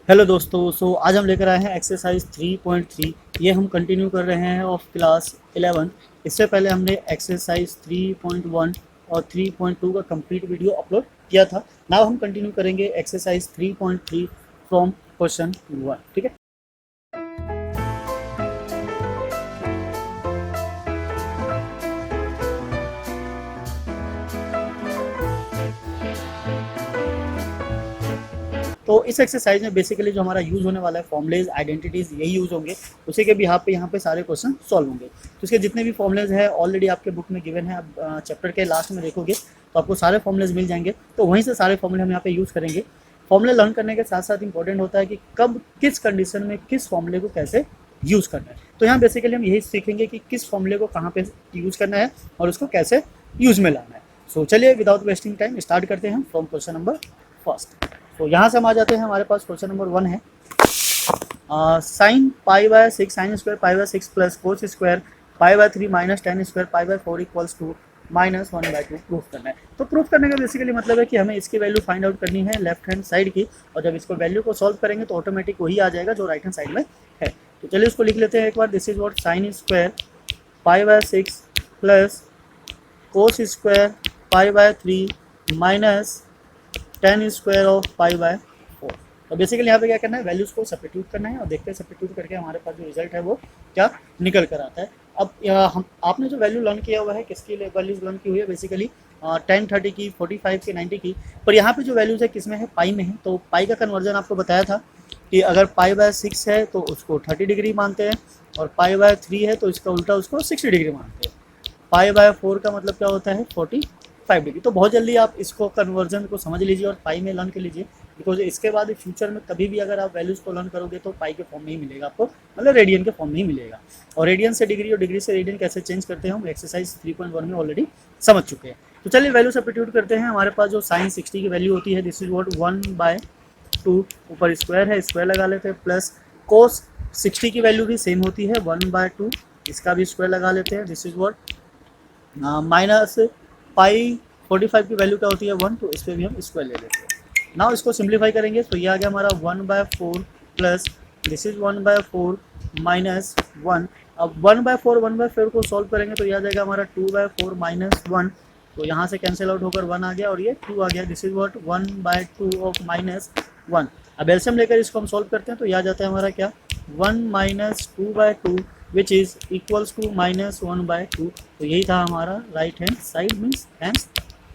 Hello दोस्तों, आज हम लेकर आए हैं एक्सरसाइज 3.3। ये हम कंटिन्यू कर रहे हैं ऑफ क्लास 11। इससे पहले हमने एक्सरसाइज 3.1 और 3.2 का कंप्लीट वीडियो अपलोड किया था। नाउ हम कंटिन्यू करेंगे एक्सरसाइज 3.3 फ्रॉम क्वेश्चन 1। ठीक है। तो इस एक्सरसाइज में बेसिकली जो हमारा यूज़ होने वाला है फॉर्मुलेज, आइडेंटिटीज़, यही यूज़ होंगे। उसी के बिहाफ पे यहाँ पे सारे क्वेश्चन सॉल्व होंगे। तो इसके जितने भी फॉर्मुलेज हैं ऑलरेडी आपके बुक में गिवन है। आप चैप्टर के लास्ट में देखोगे तो आपको सारे फॉर्मुलेज मिल जाएंगे। तो वहीं से सारे फॉर्मुले हम यहाँ पे यूज़ करेंगे। फॉर्मुले लर्न करने के साथ साथ इंपॉर्टेंट होता है कि कब किस कंडीशन में किस फॉर्मुले को कैसे यूज़ करना है। तो यहाँ बेसिकली हम यही सीखेंगे कि किस फॉर्मुले को कहाँ पे यूज़ करना है और उसको कैसे यूज़ में लाना है। सो चलिए विदाउट वेस्टिंग टाइम स्टार्ट करते हैं फ्रॉम क्वेश्चन नंबर फर्स्ट। तो यहाँ से हम आ जाते हैं। हमारे पास क्वेश्चन नंबर 1 है sine pi by 6 sine square pi by 6 plus cos square pi by 3 minus tan square pi by 4 equals to -1/2 proof करना है। तो प्रूफ करने का बेसिकली मतलब है कि हमें इसकी वैल्यू फाइंड आउट करनी है लेफ्ट हैंड साइड की, और जब इसको वैल्यू को सॉल्व करेंगे तो ऑटोमेटिक वही आ जाएगा जो राइट हैंड साइड में है। तो चलिए उसको लिख लेते हैं एक बार। This is what sine square pi by 6 plus cos square pi by 3 minus tan square of pi by 4। तो बेसिकली यहाँ पे क्या करना है, वैल्यूज़ को सब्स्टिट्यूट करना है और देखते हैं सब्स्टिट्यूट करके हमारे पास जो रिजल्ट है वो क्या निकल कर आता है। अब हम आपने जो वैल्यू लर्न किया हुआ है किसकी वैल्यूज लर्न की हुई है बेसिकली 10, 30 की, 45 की, 90 की। पर यहाँ पे जो वैल्यूज़ है किसमें है, पाई में है। तो पाई का कन्वर्जन आपको बताया था कि अगर पाई बाय 6 है तो उसको 30 डिग्री मानते हैं, और पाई बाय 3 है तो इसका उल्टा उसको 60 डिग्री मानते हैं। पाई बाय 4 का मतलब क्या होता है, 45 डिग्री। तो बहुत जल्दी आप इसको कन्वर्जन को समझ लीजिए और पाई में लर्न कर लीजिए, बिकॉज इसके बाद फ्यूचर में कभी भी अगर आप वैल्यूज़ को लर्न करोगे तो पाई के फॉर्म में ही मिलेगा आपको, मतलब रेडियन के फॉर्म में ही मिलेगा। और रेडियन से डिग्री और डिग्री से रेडियन कैसे चेंज करते हैं हम एक्सरसाइज 3.1 में ऑलरेडी समझ चुके हैं। तो चलिए वैल्यू सब्स्टिट्यूट करते हैं। हमारे पास जो साइन 60 की वैल्यू होती है दिस इज वॉट 1/2, ऊपर स्क्वायर है स्क्वायर लगा लेते हैं, प्लस कोस 60 की वैल्यू भी सेम होती है 1/2, इसका भी स्क्वायर लगा लेते हैं। This is what minus pi 45 की वैल्यू क्या होती है 1, तो इस पर भी हम स्क्वायर ले लेते हैं। नाउ इसको सिंप्लीफाई करेंगे तो ये आ गया हमारा 1/4 प्लस दिस इज 1/4 माइनस 1। अब 1/4 को सॉल्व करेंगे तो ये आ जाएगा हमारा 2/4 माइनस 1। तो यहाँ से कैंसिल आउट होकर 1 आ गया और ये 2 आ गया। This is what 1/2 of -1। अब एलसीएम लेकर इसको हम सॉल्व करते हैं तो यह आ जाता है हमारा क्या 1 minus 2/2 which is equals to -1/2। तो यही था हमारा right hand side means hands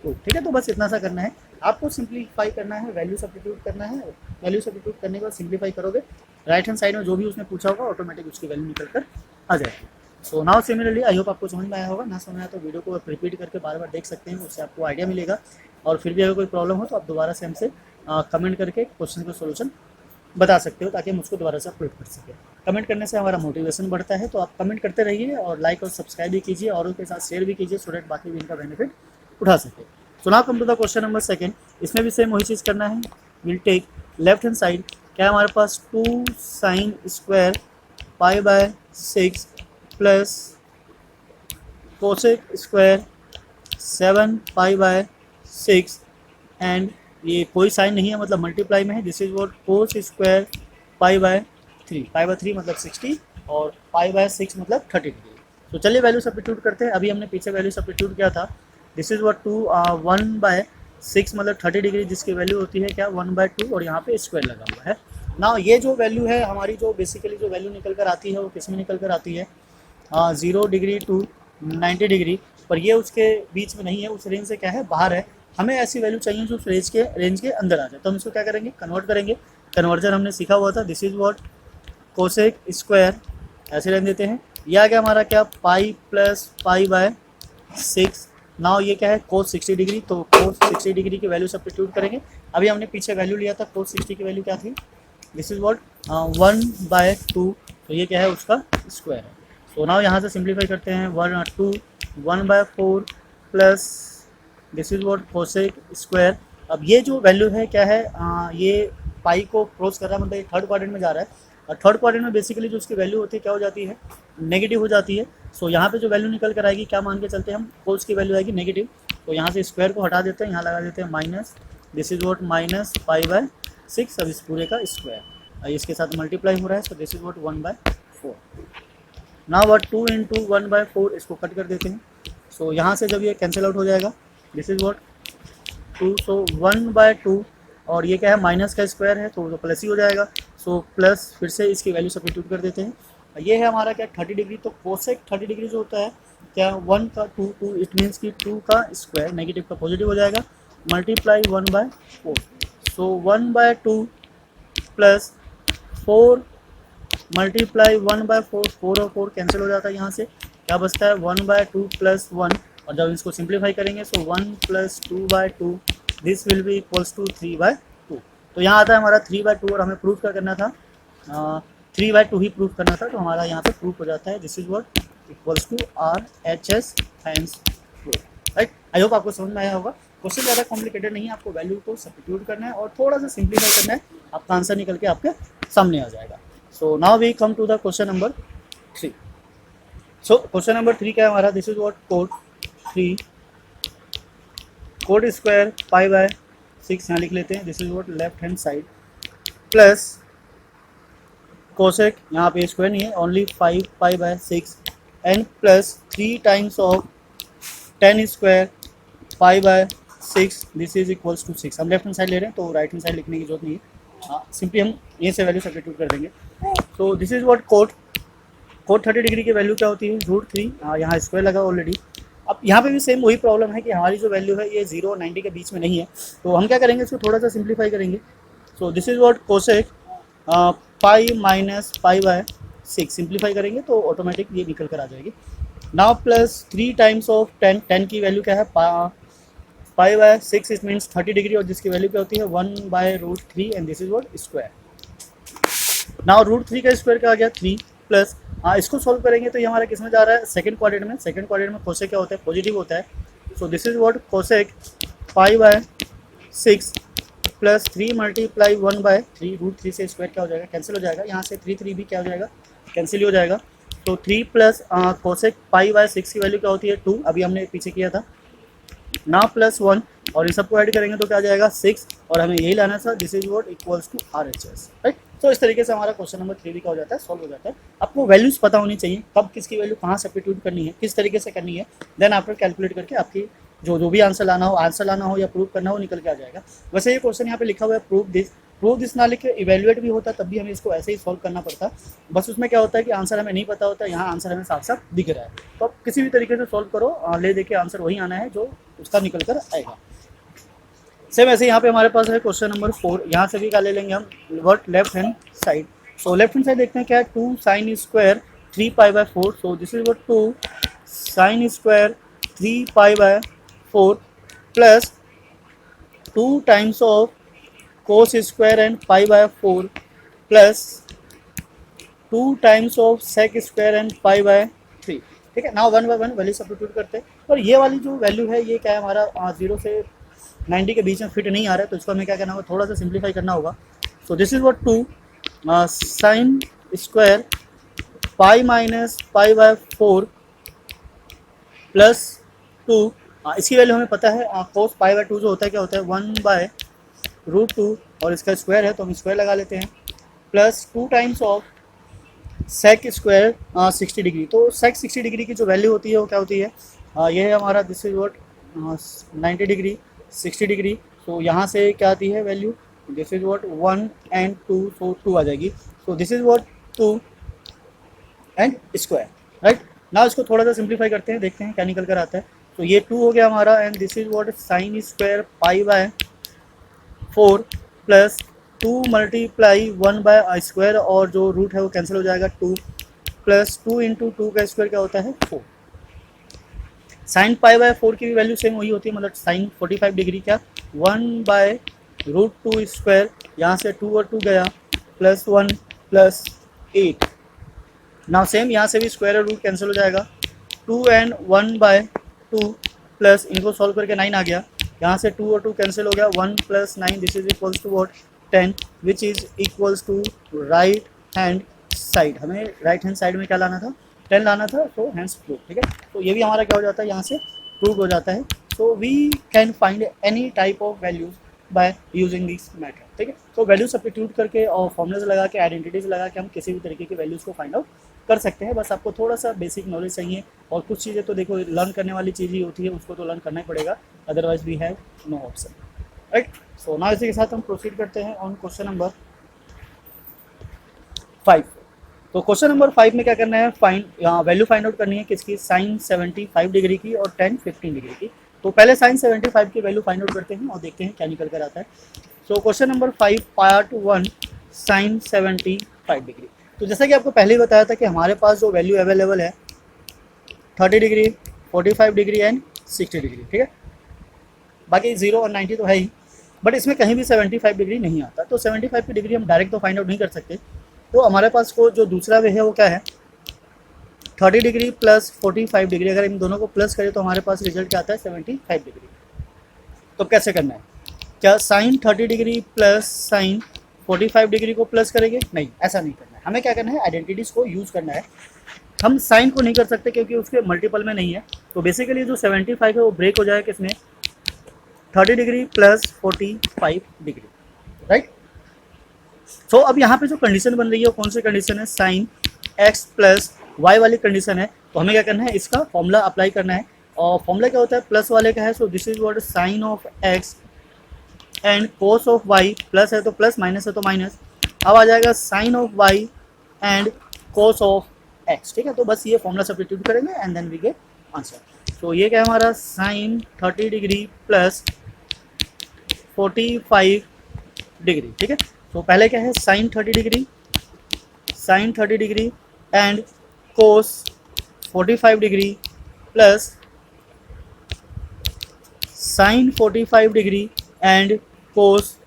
to. ठीक है, तो बस इतना सा करना है आपको, सिंप्लीफाई करना है, वैल्यू सब्स्टिट्यूट करना है। वैल्यू सब्स्टिट्यूट करने के बाद सिंप्लीफाई करोगे, राइट हैंड साइड में जो भी उसने पूछा होगा ऑटोमेटिक उसकी वैल्यू निकल कर आ जाएगी। So now similarly I hope आपको समझ में आया होगा। ना समझ आया तो वीडियो को आप रिपीट करके बार बार देख सकते हैं, उससे आपको आइडिया मिलेगा। और फिर भी अगर कोई प्रॉब्लम हो तो आप दोबारा से हमसे कमेंट करके क्वेश्चन का सोल्यूशन बता सकते हो ताकि हम उसको दोबारा से अपलोड कर सकें। कमेंट करने से हमारा मोटिवेशन बढ़ता है, तो आप कमेंट करते रहिए और लाइक और सब्सक्राइब भी कीजिए और उनके साथ शेयर भी कीजिए सो दैट बाकी भी इनका बेनिफिट उठा सके। So now come to the question number second. इसमें भी सेम वही चीज़ करना है। Will take left hand side, क्या है हमारे पास 2 sine square pi by 6 plus cosec square 7 पाई बाय 6 एंड ये कोई साइन नहीं है मतलब मल्टीप्लाई में है। This is what cos square pi by 3, pi by 3 मतलब 60 और पाई बाय 6 मतलब 30 डिग्री। तो चलिए वैल्यू सब्स्टिट्यूट करते हैं। अभी हमने पीछे वैल्यू सब्स्टिट्यूट किया था। दिस इज वॉट 1/6 मतलब 30 डिग्री, जिसकी वैल्यू होती है क्या 1/2 और यहाँ पे स्क्वायर लगा हुआ है ना। ये जो वैल्यू है हमारी, जो बेसिकली जो वैल्यू निकल कर आती है वो किस में निकल कर आती है 0 डिग्री टू 90 डिग्री, पर ये उसके बीच में नहीं है, उस रेंज से क्या है बाहर है। हमें ऐसी वैल्यू चाहिए जो रेंज के अंदर आ जाए, तो हम इसको क्या करेंगे कन्वर्ट करेंगे। कन्वर्जन हमने सीखा हुआ था। This is what cosec square ऐसे रहने देते हैं। यह आ गया हमारा क्या पाई प्लस पाई बाय 6। नाउ ये क्या है कोस 60 डिग्री, तो कोस 60 डिग्री की वैल्यू सब्स्टिट्यूट करेंगे। अभी हमने पीछे वैल्यू लिया था कोस 60 की वैल्यू क्या थी, दिस इज व्हाट 1/2, तो ये क्या है उसका स्क्वायर है। सो नाउ यहाँ से सिंप्लीफाई करते हैं 1/4 plus this is what cosec square. अब ये जो वैल्यू है क्या है ये पाई को क्रॉस कर रहा है, मतलब ये थर्ड क्वाड्रेंट में जा रहा है। और थर्ड क्वाड्रेंट में बेसिकली जो उसकी वैल्यू होती है क्या हो जाती है नेगेटिव हो जाती है। सो यहाँ पे जो वैल्यू निकल कर आएगी क्या मान के चलते हैं हम, कोस की वैल्यू आएगी नेगेटिव। तो यहाँ से स्क्वायर को हटा देते हैं, यहाँ लगा देते हैं minus, this is what -pi by 6, अब इस पूरे का स्क्वायर। इसके साथ मल्टीप्लाई हो रहा है, so this is what 1/4। Now what 2 into 1/4, इसको कट कर देते हैं। सो यहाँ से जब ये कैंसिल आउट हो जाएगा, दिस इज व्हाट 2, सो 1/2, और ये क्या है माइनस का स्क्वायर है तो प्लस ही हो जाएगा। सो प्लस फिर से इसकी वैल्यू सब्स्टिट्यूट कर देते हैं। ये है हमारा क्या 30 डिग्री, तो कोसेक 30 डिग्री जो होता है क्या 1 का 2, इट मीन्स कि 2 का स्क्वायर नेगेटिव का पॉजिटिव हो जाएगा, मल्टीप्लाई 1/4। सो 1/2 प्लस 4 मल्टीप्लाई 1/4, 4 और 4 कैंसिल हो जाता है, यहाँ से क्या बचता है 1/2 प्लस 1, और जब इसको सिंप्लीफाई करेंगे so 1 plus 2/2, this will be equals to 3/2। तो यहाँ आता है हमारा 3/2, और हमें प्रूफ क्या करना था 3/2 ही प्रूफ करना था, तो हमारा यहाँ पे प्रूफ हो जाता है, this is what equals to RHS times 4, right. I hope आपको समझ में आया होगा। क्वेश्चन ज़्यादा कॉम्प्लिकेटेड नहीं है, आपको वैल्यू को सब्स्टिट्यूट करना है और थोड़ा सा सिंप्लीफाई करना है, आपका आंसर निकल के आपके सामने आ जाएगा। So now we come to the question number 3। So question number 3 क्या है हमारा, this is what cot 3 cot square π/6 यहाँ लिख लेते हैं, this is what left hand side, plus cosec यहाँ पे स्क्वायर नहीं है only 5 π/6 and plus 3 times of 10 square π/6, this is equals to 6। हम लेफ्ट हैंड साइड ले रहे हैं तो राइट हैंड साइड लिखने की जरूरत नहीं है, सिंपली हम ये से वैल्यू सब्स्टिट्यूट कर देंगे। तो this is what code 30 degree की वैल्यू क्या होती है √3, यहाँ स्क्वायर लगा ऑलरेडी। अब यहाँ पे भी सेम वही प्रॉब्लम है कि हमारी जो वैल्यू है ये 0 और 90 के बीच में नहीं है, तो हम क्या करेंगे इसको थोड़ा सा सिंप्लीफाई करेंगे। So this is what cosec π-π/6 simplify करेंगे तो ऑटोमेटिक ये निकल कर आ जाएगी। नाउ प्लस 3 टाइम्स ऑफ 10 की वैल्यू क्या है π/6, इट मीन्स 30 डिग्री, और जिसकी वैल्यू क्या होती है 1/√3 and this is what square. Now √3 का स्क्वायर क्या आ गया 3 प्लस, इसको सॉल्व करेंगे तो ये हमारा किस में जा रहा है सेकंड क्वाड्रेंट में। सेकंड क्वाड्रेंट में कोसेक क्या होता है पॉजिटिव होता है, so this is what cosec π/6 plus 3 multiply 1/3, √3 से स्क्वायर क्या हो जाएगा कैंसिल हो जाएगा, यहाँ से 3 भी क्या हो जाएगा कैंसिल हो जाएगा। तो 3 प्लस कोसेक π/6 की वैल्यू क्या होती है 2, अभी हमने पीछे किया था ना, प्लस 1, और इन सबको ऐड करेंगे तो क्या आ जाएगा 6, और हमें यही लाना था, this is what equals to RHS, right. तो इस तरीके से हमारा क्वेश्चन नंबर 3 भी क्या हो जाता है सॉल्व हो जाता है। आपको वैल्यूज पता होनी चाहिए कब किसकी वैल्यू कहाँ सब्स्टिट्यूट करनी है, किस तरीके से करनी है, देन आफ्टर कैलकुलेट करके आपकी जो भी आंसर लाना हो या प्रूव करना हो निकल के आ जाएगा। वैसे ये क्वेश्चन यहाँ पे लिखा हुआ है प्रूव दिस ना लिखे इवेल्युएट भी होता तब भी हमें इसको ऐसे ही सॉल्व करना पड़ता, बस उसमें क्या होता है कि आंसर हमें नहीं पता होता, यहाँ आंसर हमें साफ साफ दिख रहा है, तो आप किसी भी तरीके से सॉल्व करो, ले दे के आंसर वही आना है जो उसका निकल कर आएगा। सेम ऐसे यहाँ पे हमारे पास है क्वेश्चन नंबर 4, यहाँ से भी क्या ले लेंगे हम वर्ट left hand side. So left hand side देखते हैं क्या है 2 sin square 3 π/4, so this is what 2 sin square 3 π/4 plus 2 times of cos square and π/4 plus 2 times of sec square and π/3। ठीक है, नाउ 1 बाय 1 वैल्यू सब्स्टिट्यूट करते हैं, और ये वाली जो वैल्यू है ये क्या है हमारा 0 से 90 के बीच में फिट नहीं आ रहा है, तो इसको हमें क्या करना होगा थोड़ा सा सिंप्लीफाई करना होगा। So this is what 2 sin square π-π/4 plus 2, इसकी वैल्यू हमें पता है cos π/2 जो होता है क्या होता है 1/√2, और इसका स्क्वायर है तो हम स्क्वायर लगा लेते हैं, plus 2 times of sec square 60 degree. तो सेक 60 डिग्री की जो वैल्यू होती है वो क्या होती है, ये है हमारा this is what 90 degree 60 degree, तो यहाँ से क्या आती है value, this is what 1 and 2, सो 2 आ जाएगी। सो this is what 2 and square, right. ना इसको थोड़ा सा सिंप्लीफाई करते हैं, देखते हैं क्या निकल कर आता है। तो ये 2 हो गया हमारा, and this is what sin square π/4 plus 2 multiply 1/स्क्वायर, और जो रूट है वो कैंसिल हो जाएगा 2, प्लस 2 इंटू 2 का स्क्वायर क्या होता है 4। sin π/4 की भी वैल्यू सेम वही होती है, मतलब sin 45 डिग्री क्या 1/√2 स्क्वायर, यहाँ से 2 और 2 गया, प्लस 1 प्लस 8। नाउ सेम यहाँ से भी स्क्वायर और रूट कैंसिल हो जाएगा, 2 एंड 1/2 प्लस इनको सॉल्व करके 9 आ गया, यहाँ से 2 और 2 कैंसिल हो गया, 1 plus 9, this is equals to what 10, which is equals to right hand side. हमें राइट हैंड साइड में क्या लाना था 10 लाना था, तो हैंड्स प्रूव। ठीक है, तो ये भी हमारा क्या हो जाता है यहाँ से प्रूव हो जाता है। So we can find any type of values by using this method, ठीक है। तो वैल्यू सब्स्टिट्यूट करके और फॉर्मूलाज लगा के, आइडेंटिटीज लगा के हम किसी भी तरीके की वैल्यूज़ को फाइंड आउट कर सकते हैं। बस आपको थोड़ा सा बेसिक नॉलेज चाहिए, और कुछ चीज़ें तो देखो लर्न करने वाली चीज़ ही होती है, उसको तो लर्न करना ही पड़ेगा, otherwise we have no option, right. So now इसी के साथ हम प्रोसीड करते हैं ऑन क्वेश्चन नंबर 5। तो क्वेश्चन नंबर 5 में क्या करना है, वैल्यू फाइंड आउट करनी है किसकी, साइन 75 डिग्री की और टेन 15 डिग्री की। तो पहले साइन 75 की वैल्यू फाइंड आउट करते हैं और देखते हैं क्या निकल कर आता है। So question number 5 part 1 sine 75 degree. तो जैसा कि आपको पहले ही बताया था कि हमारे पास जो वैल्यू अवेलेबल है 30 डिग्री, 45 डिग्री एंड 60 डिग्री, ठीक है। बाकी 0 और 90 तो है ही, बट इसमें कहीं भी 75 डिग्री नहीं आता। तो 75 की डिग्री हम डायरेक्ट तो फाइंड आउट नहीं कर सकते। तो हमारे पास को जो दूसरा वे है वो क्या है, 30 डिग्री प्लस 45 डिग्री। अगर इन दोनों को प्लस करें तो हमारे पास रिजल्ट क्या आता है, 75 डिग्री। तो कैसे करना है, क्या sine 30 degree plus sine 45 degree को प्लस करेंगे, नहीं, ऐसा नहीं करना है। हमें क्या करना है, आइडेंटिटीज़ को यूज़ करना है। हम साइन को नहीं कर सकते क्योंकि उसके मल्टीपल में नहीं है। तो बेसिकली जो 75 है वो ब्रेक हो जाएगा किसमें, 30 डिग्री प्लस 45 डिग्री, राइट। सो अब यहाँ पे जो कंडीशन बन रही है वो कौन सी कंडीशन है, साइन x प्लस वाई वाली कंडीशन है। तो हमें क्या करना है, इसका फॉर्मूला अप्लाई करना है। और फॉर्मूला क्या होता है, प्लस वाले का है। So this is what sine of x and cos of y, plus है तो प्लस, माइनस है तो माइनस। अब आ जाएगा sine of y and cos of x, ठीक है। तो बस ये फॉर्मूला सब्स्टिट्यूट करेंगे and then we get answer. तो ये क्या है हमारा, साइन 30 डिग्री प्लस 45 डिग्री, ठीक है। तो पहले क्या है, sine 30 degree and cos 45 degree plus sine 45 degree and cos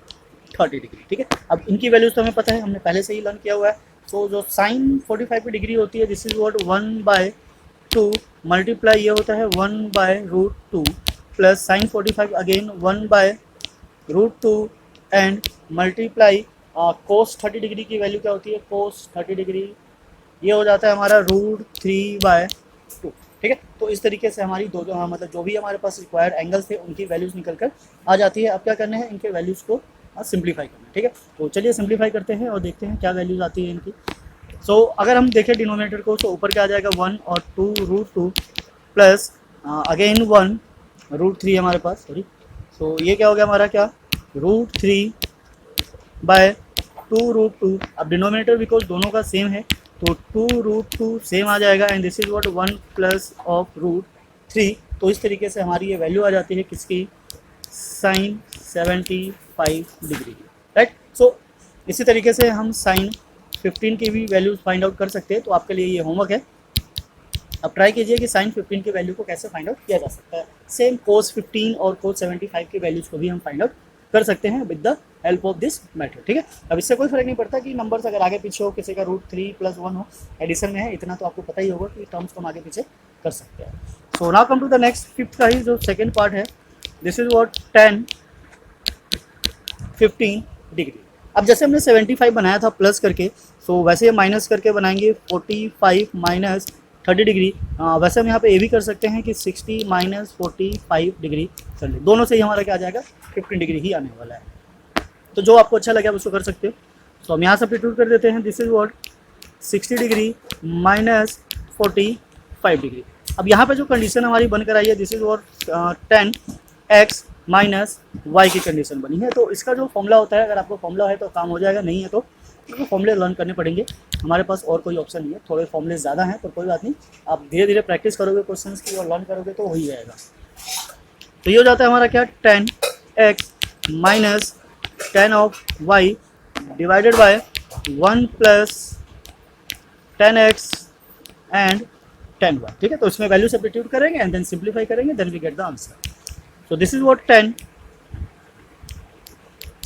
30 degree, ठीक है। अब इनकी वैल्यूज तो हमें पता है, हमने पहले से ही लर्न किया हुआ है। तो जो साइन 45 डिग्री होती है, दिस इज व्हाट 1/2 मल्टीप्लाई ये होता है 1/√2 plus sine 45 again 1/√2 and multiply cos 30 degree की वैल्यू क्या होती है, कोस 30 डिग्री ये हो जाता है हमारा √3/2, ठीक है। तो इस तरीके से हमारी मतलब जो भी हमारे पास रिक्वायर्ड एंगल्स थे उनकी वैल्यूज़ निकल कर आ जाती है। अब क्या करना है, इनके वैल्यूज़ को सिंप्लीफाई करना है, ठीक है। तो चलिए सिंप्लीफाई करते हैं और देखते हैं क्या वैल्यूज़ आती है इनकी। सो अगर हम देखें डिनोमिनेटर को, तो ऊपर क्या आ जाएगा 1 और 2√2 प्लस अगेन 1√3 हमारे पास, सॉरी। सो ये क्या हो गया हमारा, क्या √3/2√2। अब डिनोमिनेटर बिकॉज दोनों का सेम है तो 2√2 सेम आ जाएगा and this is what 1 plus of √3। तो इस तरीके से हमारी ये वैल्यू आ जाती है किसकी, साइन 75 डिग्री की, राइट। सो इसी तरीके से हम साइन 15 की भी वैल्यूज फाइंड आउट कर सकते हैं। तो आपके लिए ये होमवर्क है, अब ट्राई कीजिए कि साइन 15 की वैल्यू को कैसे फाइंड आउट किया जा सकता है। सेम कोस 15 और कोस 75 की वैल्यूज़ को भी हम फाइंड आउट कर सकते हैं with the help of this method, ठीक है। अब इससे कोई फर्क नहीं पड़ता कि नंबर्स अगर आगे पीछे हो, किसी का √3 + 1 हो, एडिशन में है, इतना तो आपको पता ही होगा कि टर्म्स को हम आगे पीछे कर सकते हैं। So now come to the next, fifth का ही जो सेकेंड पार्ट है, दिस इज व्हाट 10 15 डिग्री। अब जैसे हमने 75 बनाया था प्लस करके, सो वैसे ये माइनस करके बनाएंगे 45 माइनस 30 डिग्री। वैसे हम यहाँ पे ये भी कर सकते हैं कि 60 माइनस 45 डिग्री कर ले, दोनों से ही हमारा क्या आ जाएगा, 15 डिग्री ही आने वाला है। तो जो आपको अच्छा लगे आप उसको कर सकते हो। तो हम यहाँ सब्स्टिट्यूट कर देते हैं, this is what 60 degree minus 45 degree. अब यहाँ पे जो कंडीशन हमारी बनकर आई है, this is what 10x minus Y की कंडीशन बनी है। तो इसका जो फॉर्मूला होता है, अगर आपको फॉर्मूला है तो काम हो जाएगा, नहीं है तो फॉर्मूले लर्न करने पड़ेंगे। हमारे पास और कोई ऑप्शन नहीं है, थोड़े फॉर्मूले ज़्यादा हैं पर कोई बात नहीं, आप धीरे धीरे प्रैक्टिस करोगे क्वेश्चंस की और लर्न करोगे तो हो ही जाएगा। तो ये हो जाता है हमारा क्या, 10x minus 10 of y divided by 1 plus 10x and 10y, ठीक है। तो इसमें वैल्यू सब्स्टिट्यूट करेंगे एंड देन सिंप्लीफाई करेंगे, then we get the answer. So this is what 10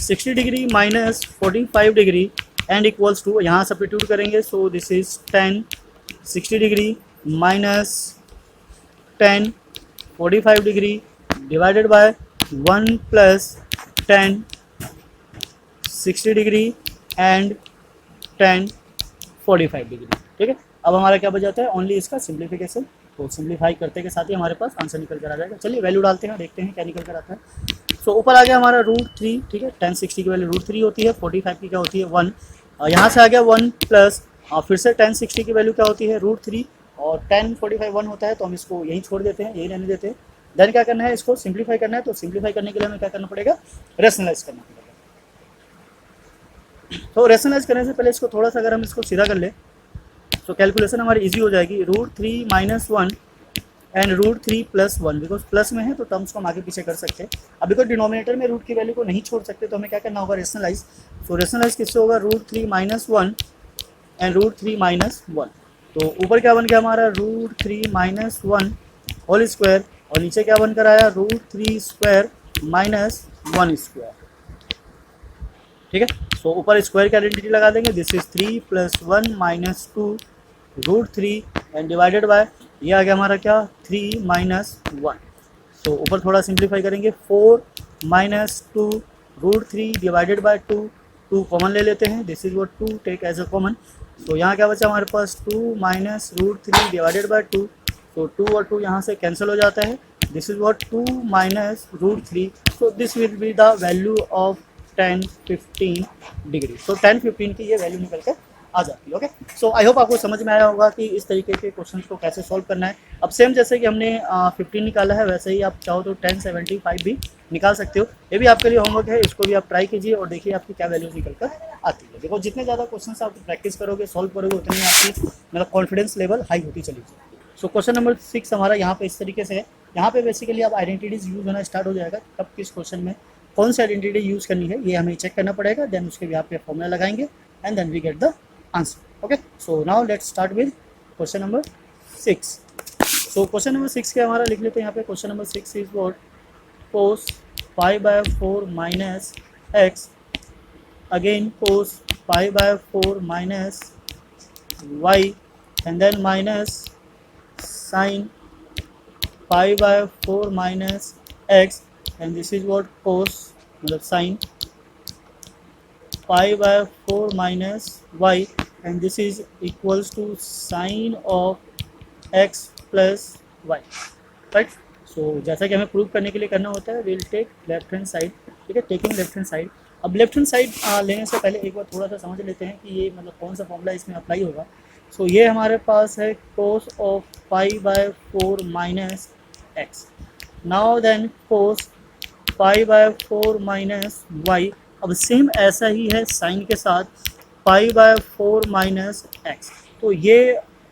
60 degree minus 45 degree and equals to, यहाँ सब्स्टिट्यूट करेंगे। So this is 10 60 degree minus 10 45 degree divided by 1 plus 10 60 degree and 10 45 degree, ठीक है। अब हमारा क्या बच जाता है, ओनली इसका सिंप्लीफिकेशन। तो सिंप्लीफाई करते के साथ ही हमारे पास आंसर निकल कर आ जाएगा। चलिए वैल्यू डालते हैं, देखते हैं क्या निकल कर आता है। सो ऊपर आ गया हमारा √3, ठीक है, 1060 की वैल्यू √3 होती है, 45 की क्या होती है 1, यहाँ से आ गया 1 प्लस फिर से 1060 की वैल्यू क्या होती है √3 और 1045 1 होता है, तो हम इसको यहीं छोड़ देते हैं, यही रहने देते हैं। देन क्या करना है, इसको सिंप्लीफाई करना है, तो सिंप्लीफाई करने के लिए हमें क्या करना पड़ेगा, रेशनलाइज करना पड़ेगा। तो रेशनलाइज करने से पहले इसको थोड़ा सा अगर हम इसको सीधा कर ले तो कैलकुलेशन हमारी इजी हो जाएगी। √3 - 1 एंड √3 + 1, बिकॉज प्लस में है तो टर्म्स को हम आगे पीछे कर सकते हैं। अभी कोई डिनोमिनेटर में रूट की वैल्यू को नहीं छोड़ सकते, तो हमें क्या करना होगा, रेशनलाइज। तो रेशनलाइज किससे होगा, √3 - 1 एंड √3 - 1। तो ऊपर क्या बन गया हमारा, √3 - 1 होल स्क्वायर, और नीचे क्या बनकर आया, √3² - 1 स्क्वायर, ठीक है। सो ऊपर स्क्वायर की आइडेंटिटी लगा देंगे, this is 3 + 1 - 2 √3 and divided bye, ये आ गया हमारा क्या, 3 - 1। तो ऊपर थोड़ा सिंप्लीफाई करेंगे, 4 - 2 √3 डिवाइडेड बाय 2, 2 कॉमन ले लेते हैं, this is what 2 take as a common. तो यहाँ क्या बचा हमारे पास, 2 - √3 डिवाइडेड बाय 2, तो 2 और 2 यहाँ से कैंसिल हो जाता है, this is what 2 - √3। So this will be the value of 10-15 degree. So 10-15 की ये वैल्यू निकल कर आ जाती है। ओके, सो आई होप आपको समझ में आया होगा कि इस तरीके के क्वेश्चन को कैसे सॉल्व करना है। अब सेम जैसे कि हमने 15 निकाला है, वैसे ही आप चाहो तो 1075 भी निकाल सकते हो। ये भी आपके लिए होमवर्क है, इसको भी आप ट्राई कीजिए और देखिए आपकी क्या वैल्यू निकल कर आती है। देखो जितने ज़्यादा क्वेश्चन आप प्रैक्टिस करोगे, सॉल्व करोगे, उतनी आपकी मतलब कॉन्फिडेंस लेवल हाई होती चली जाएगी। सो क्वेश्चन नंबर 6 हमारा यहाँ पे इस तरीके से है। यहाँ पे बेसिकली अब आइडेंटिटीज यूज होना स्टार्ट हो जाएगा, कब किस क्वेश्चन में कौन सी आइडेंटिटी यूज करनी है ये हमें चेक करना पड़ेगा। देन उसके भी यहाँ पे फॉर्मूला लगाएंगे and then we get the answer. Okay, so now let's start with question number 6। So question number 6 के हमारा लिख लेते हैं यहाँ पे। Question number 6 is what, cos π/4 minus x, again cos π/4 minus y, and then minus sin π/4 minus x, and this is what cos मतलब sin π/4 minus y, and this is equals to sin of x plus y, right. So जैसा कि हमें prove करने के लिए करना होता है, will take left hand side, ठीक है, टेकिंग लेफ्ट हैंड साइड। अब लेफ्ट हैंड साइड लेने से पहले एक बार थोड़ा सा समझ लेते हैं कि ये मतलब कौन सा फॉर्मूला इसमें अप्लाई होगा। सो ये हमारे पास है cos of π/4 minus x, now then cos π/4 minus y। अब सेम ऐसा ही है साइन के साथ π/4 minus x। तो ये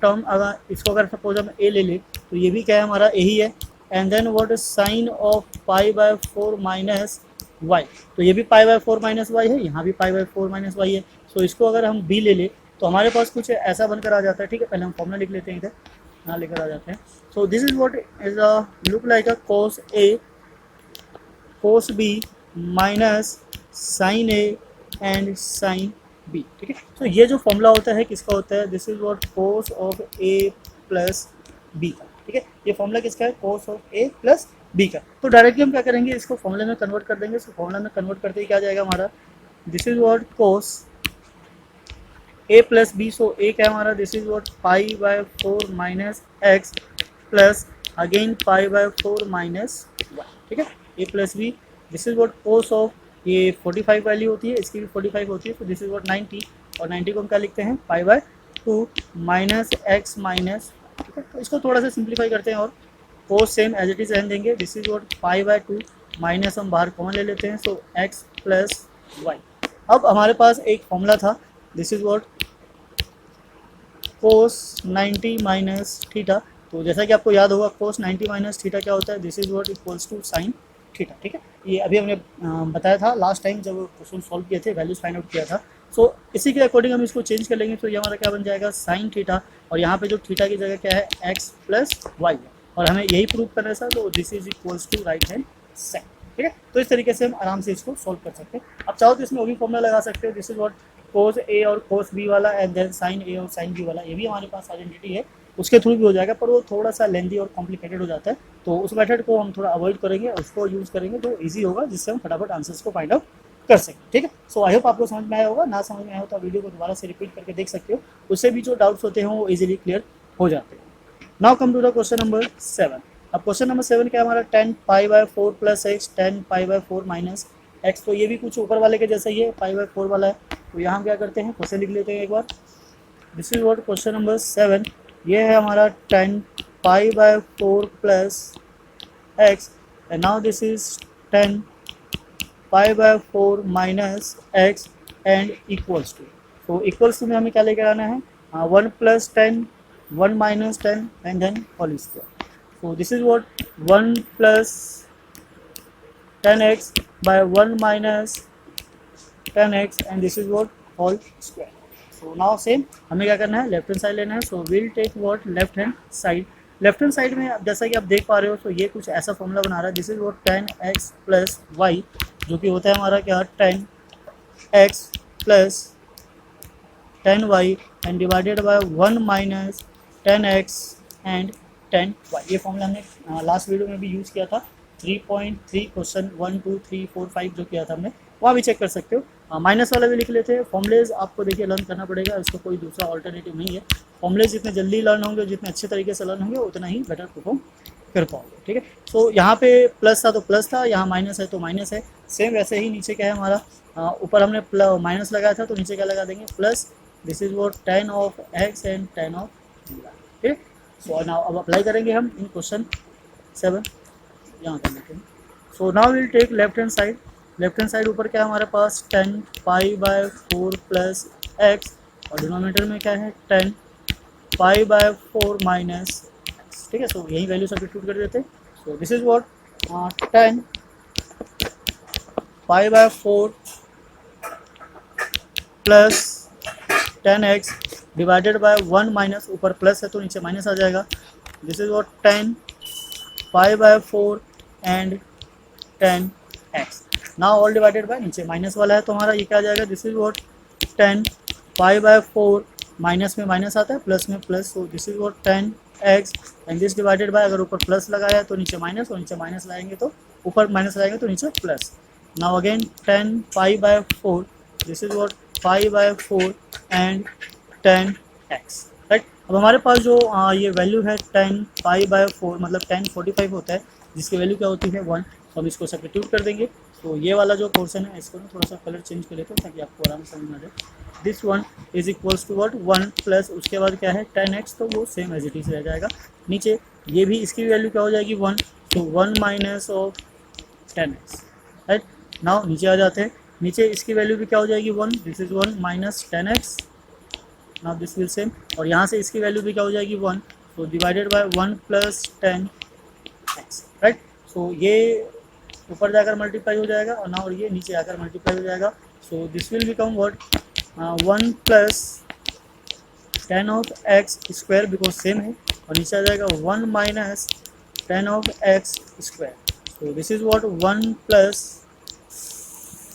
टर्म अगर इसको अगर सपोज हम a ले ले तो ये भी क्या है हमारा a ही है, and then what is sine of π/4 minus y, तो ये भी π/4 minus y है, यहाँ भी π/4 minus y है। सो इसको अगर हम b ले ले तो हमारे पास कुछ ऐसा बनकर आ जाता है, ठीक है। पहले हम फॉर्मूला लिख लेते हैं, इधर यहाँ लेकर आ जाते हैं। So this is what is look like a cos a cos b minus sine a and sine b, ठीक है। तो ये जो फॉर्मूला होता है किसका होता है, this is what cos of a plus b का, ठीक है। ये फॉर्मूला किसका है, cos of a plus b का। तो डायरेक्टली हम क्या करेंगे, इसको फॉर्मूले में कन्वर्ट कर देंगे। सो फॉर्मूला में कन्वर्ट करते ही क्या जाएगा हमारा, this is what cos a plus b। So a क्या है हमारा, this is what π/4 minus x plus again π/4 minus y, ठीक है, a plus b। This is what cos of, ये 45 वैल्यू होती है, इसकी भी 45 होती है, तो दिस इज व्हाट 90, और 90 को हम क्या लिखते हैं π/2 माइनस x माइनस, ठीक है। तो इसको थोड़ा सा सिंप्लीफाई करते हैं और cos same as it is रहने देंगे, दिस इज व्हाट π/2 माइनस हम बाहर कॉमन ले लेते हैं, सो x प्लस y। अब हमारे पास एक फॉर्मूला था, this is what cos 90 minus theta. तो जैसा कि आपको याद होगा cos 90 माइनस थीटा क्या होता है, this is what equals to sine theta, ठीक है। ये अभी हमने बताया था लास्ट टाइम जब क्वेश्चन सॉल्व किए थे, वैल्यूज फाइंड आउट किया था। सो इसी के अकॉर्डिंग हम इसको चेंज कर लेंगे, तो ये हमारा क्या बन जाएगा, साइन थीटा, और यहाँ पे जो थीटा की जगह क्या है, x प्लस वाई है, और हमें यही प्रूव करना था, तो this is equals to right hand side, ठीक है। तो इस तरीके से हम आराम से इसको सॉल्व कर सकते हैं। अब चाहो तो इसमें वो भी फॉर्मूला लगा सकते हैं, this is what cos a और cos b वाला, एंड देन साइन a और साइन b वाला, ये भी हमारे पास आइडेंटिटी है, उसके थ्रू भी हो जाएगा, पर वो थोड़ा सा लेंदी और कॉम्प्लिकेटेड हो जाता है। तो उस मेथड को हम थोड़ा अवॉइड करेंगे, उसको यूज़ करेंगे जो इजी होगा, जिससे हम फटाफट आंसर्स को फाइंड आउट कर सकें, ठीक है। सो आई होप आपको समझ में आया होगा। ना समझ में आया हो तो वीडियो को दोबारा से रिपीट करके देख सकते हो, उससे भी जो डाउट्स होते हैं वो इजीली क्लियर हो जाते हैं। Now come to the question number 7। अब क्वेश्चन नंबर 7 क्या है हमारा, 10π/4 प्लस एक्स 10π/4 माइनस एक्स। तो ये भी कुछ ऊपर वाले के जैसा ही है, π/4 वाला है। तो यहाँ क्या करते हैं, क्वेश्चन लिख लेते हैं एक बार। This is what question number 7, ये है हमारा 10π/4 plus x and now this is 10π/4 minus x and equals to. तो इक्वल्स टू में हमें क्या लेकर आना है, 1 + 10 1 - 10 and then whole square. So this is what 1 plus 10x by 1 minus 10x and this is what whole square. So now same हमें क्या करना है, लेफ्ट हैंड साइड लेना है। So will take what, left hand side. Left hand side में जैसा कि आप देख पा रहे हो, तो ये कुछ ऐसा फॉर्मूला बना रहा है। This is what 10x plus y, जो कि होता है हमारा क्या, 10x plus 10y and divided by 1 minus 10x and 10y। ये फॉर्मूला हमने लास्ट वीडियो में भी यूज़ किया था, 3.3 क्वेश्चन 1 2 3 4 5 जो किया था हमने, वहाँ भी चेक कर सकते हो। माइनस वाला भी लिख लेते हैं। फॉर्मूलेज आपको देखिए लर्न करना पड़ेगा, इसको कोई दूसरा ऑल्टरनेटिव नहीं है। फॉर्मूलेज जितने जल्दी लर्न होंगे, जितने अच्छे तरीके से लर्न होंगे, उतना ही बेटर परफॉर्म कर पाओगे। ठीक है, सो यहाँ पे प्लस था तो प्लस था, यहाँ माइनस है तो माइनस है। सेम वैसे ही नीचे क्या है हमारा, ऊपर हमने माइनस लगाया था तो नीचे क्या लगा देंगे, plus. This is what 10 of x and 10 of y। ठीक है, सो नाउ अब अप्लाई करेंगे हम इन क्वेश्चन 7, यहाँ कर लेते हैं। So now will take left hand side. Left hand side ऊपर क्या है हमारे पास, 10π/4 प्लस एक्स और डिनोमिनेटर में क्या है 10π/4 माइनस एक्स। ठीक है, सो यही वैल्यू सब्स्टिट्यूट कर देते हैं। So this is what 10π/4 plus 10x divided by 1 minus, ऊपर प्लस है तो नीचे माइनस आ जाएगा। This is what 10π/4 and 10x। Now all divided by, नीचे माइनस वाला है तो हमारा ये क्या आ जाएगा, दिस इज वॉट 10π/4 माइनस में माइनस आता है, प्लस में plus. So this is what 10x and this divided by, अगर ऊपर प्लस लगाया है तो नीचे माइनस, और नीचे माइनस लाएंगे तो ऊपर माइनस लाएंगे तो नीचे plus. Now again 10π/4, this is what 5/4 and 10x। Right, अब हमारे पास जो ये वैल्यू है 10π/4 मतलब 1045 होता है, जिसकी वैल्यू क्या होती है 1। तो हम इसको सब्स्टिट्यूट कर देंगे। तो ये वाला जो पोर्शन है, इसको थोड़ा सा कलर चेंज कर लेते हैं ताकि आपको आराम से समझ में आ जाए। This one is equals to what 1 plus उसके बाद क्या है 10x, तो वो सेम एज इट इज रह जाएगा। नीचे ये भी, इसकी वैल्यू क्या हो जाएगी 1, तो 1 minus of 10x। Right, now नीचे आ जाते हैं। नीचे इसकी वैल्यू भी क्या हो जाएगी 1, this is 1 minus 10x। Now this will same, और यहाँ से इसकी वैल्यू भी क्या हो जाएगी 1, तो divided by 1 plus 10x। Right, so ये ऊपर जाकर मल्टीप्लाई हो जाएगा और ना, और ये नीचे आकर मल्टीप्लाई हो जाएगा। So this will become what 1 plus 10 of X square, because same है, और नीचे आ जाएगा 1 minus 10 of X square. So this is what 1 plus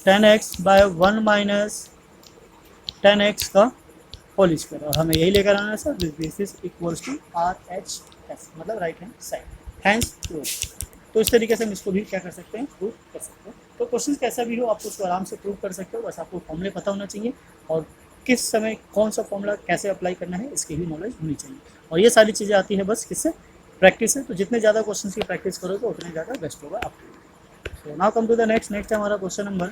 10x by 1 minus 10x का होल स्क्वायर, और हमें यही लेकर आना है sir. This is equals to RHS, मतलब right hand side, hands prove. तो इस तरीके से हम इसको भी क्या कर सकते हैं, प्रूव कर सकते हैं। तो क्वेश्चन कैसा भी हो, आप उसको आराम से प्रूव कर सकते हो, बस आपको फॉर्मूले पता होना चाहिए और किस समय कौन सा फॉर्मूला कैसे अप्लाई करना है, इसकी भी नॉलेज होनी चाहिए। और ये सारी चीज़ें आती हैं बस किससे, प्रैक्टिस से। तो जितने ज़्यादा क्वेश्चन की प्रैक्टिस करोगे उतने ज़्यादा बेस्ट होगा आपके। So now come to the next है हमारा क्वेश्चन नंबर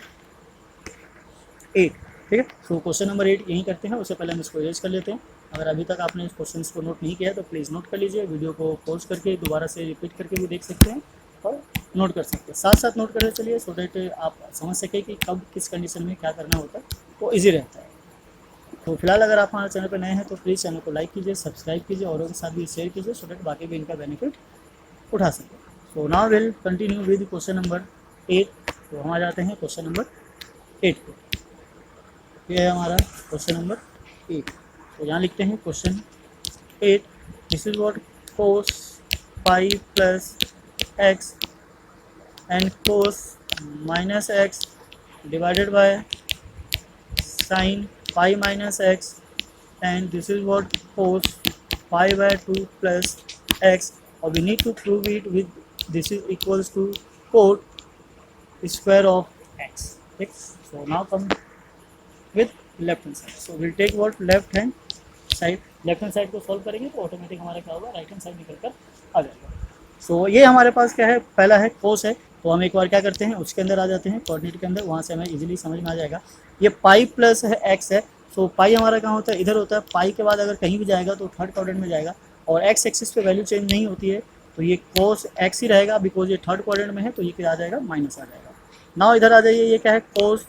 8। ठीक है, सो क्वेश्चन नंबर 8 यहीं करते हैं। उससे पहले हम इसको इरेज कर लेते हैं। अगर अभी तक आपने इस क्वेश्चन को नोट नहीं किया है तो प्लीज़ नोट कर लीजिए। वीडियो को पॉज करके दोबारा से रिपीट करके भी देख सकते हैं और नोट कर सकते हैं, साथ साथ नोट करते चलिए, सो दैट आप समझ सकें कि कब किस कंडीशन में क्या करना होता है, तो ईजी रहता है। तो फिलहाल अगर आप हमारे चैनल पर नए हैं तो प्लीज़ चैनल को लाइक कीजिए, सब्सक्राइब कीजिए, औरों के साथ भी शेयर कीजिए, सो दैट बाकी भी इनका बेनिफिट उठा सकें। सो now will continue with question number 8। तो हम आ जाते हैं क्वेश्चन नंबर 8 पे। ये है हमारा क्वेश्चन नंबर 8। तो यहाँ लिखते हैं question 8, this is what cos 5 plus x and cos minus x divided by sin 5 minus x and this is what cos 5/2 plus x, और we need to prove it with this is equals to cot square of x. ठीक, so now come with left hand side. So we'll take what left hand side. Left hand side को solve करेंगे तो automatic हमारा क्या होगा, right hand side निकल कर आ जाएगा। सो ये हमारे पास क्या है, पहला है कोस है। तो हम एक बार क्या करते हैं, उसके अंदर आ जाते हैं कोऑर्डिनेट के अंदर, वहाँ से हमें इजीली समझ में आ जाएगा। ये पाई प्लस है एक्स है। सो पाई हमारा कहाँ होता है, इधर होता है। पाई के बाद अगर कहीं भी जाएगा तो थर्ड क्वाड्रेंट में जाएगा, और एक्स एक्सिस पे वैल्यू चेंज नहीं होती है, तो ये कोस एक्स ही रहेगा, बिकॉज ये थर्ड क्वाड्रेंट में है, तो ये क्या आ जाएगा, माइनस आ जाएगा। नाउ इधर आ जाइए, ये क्या है, कोस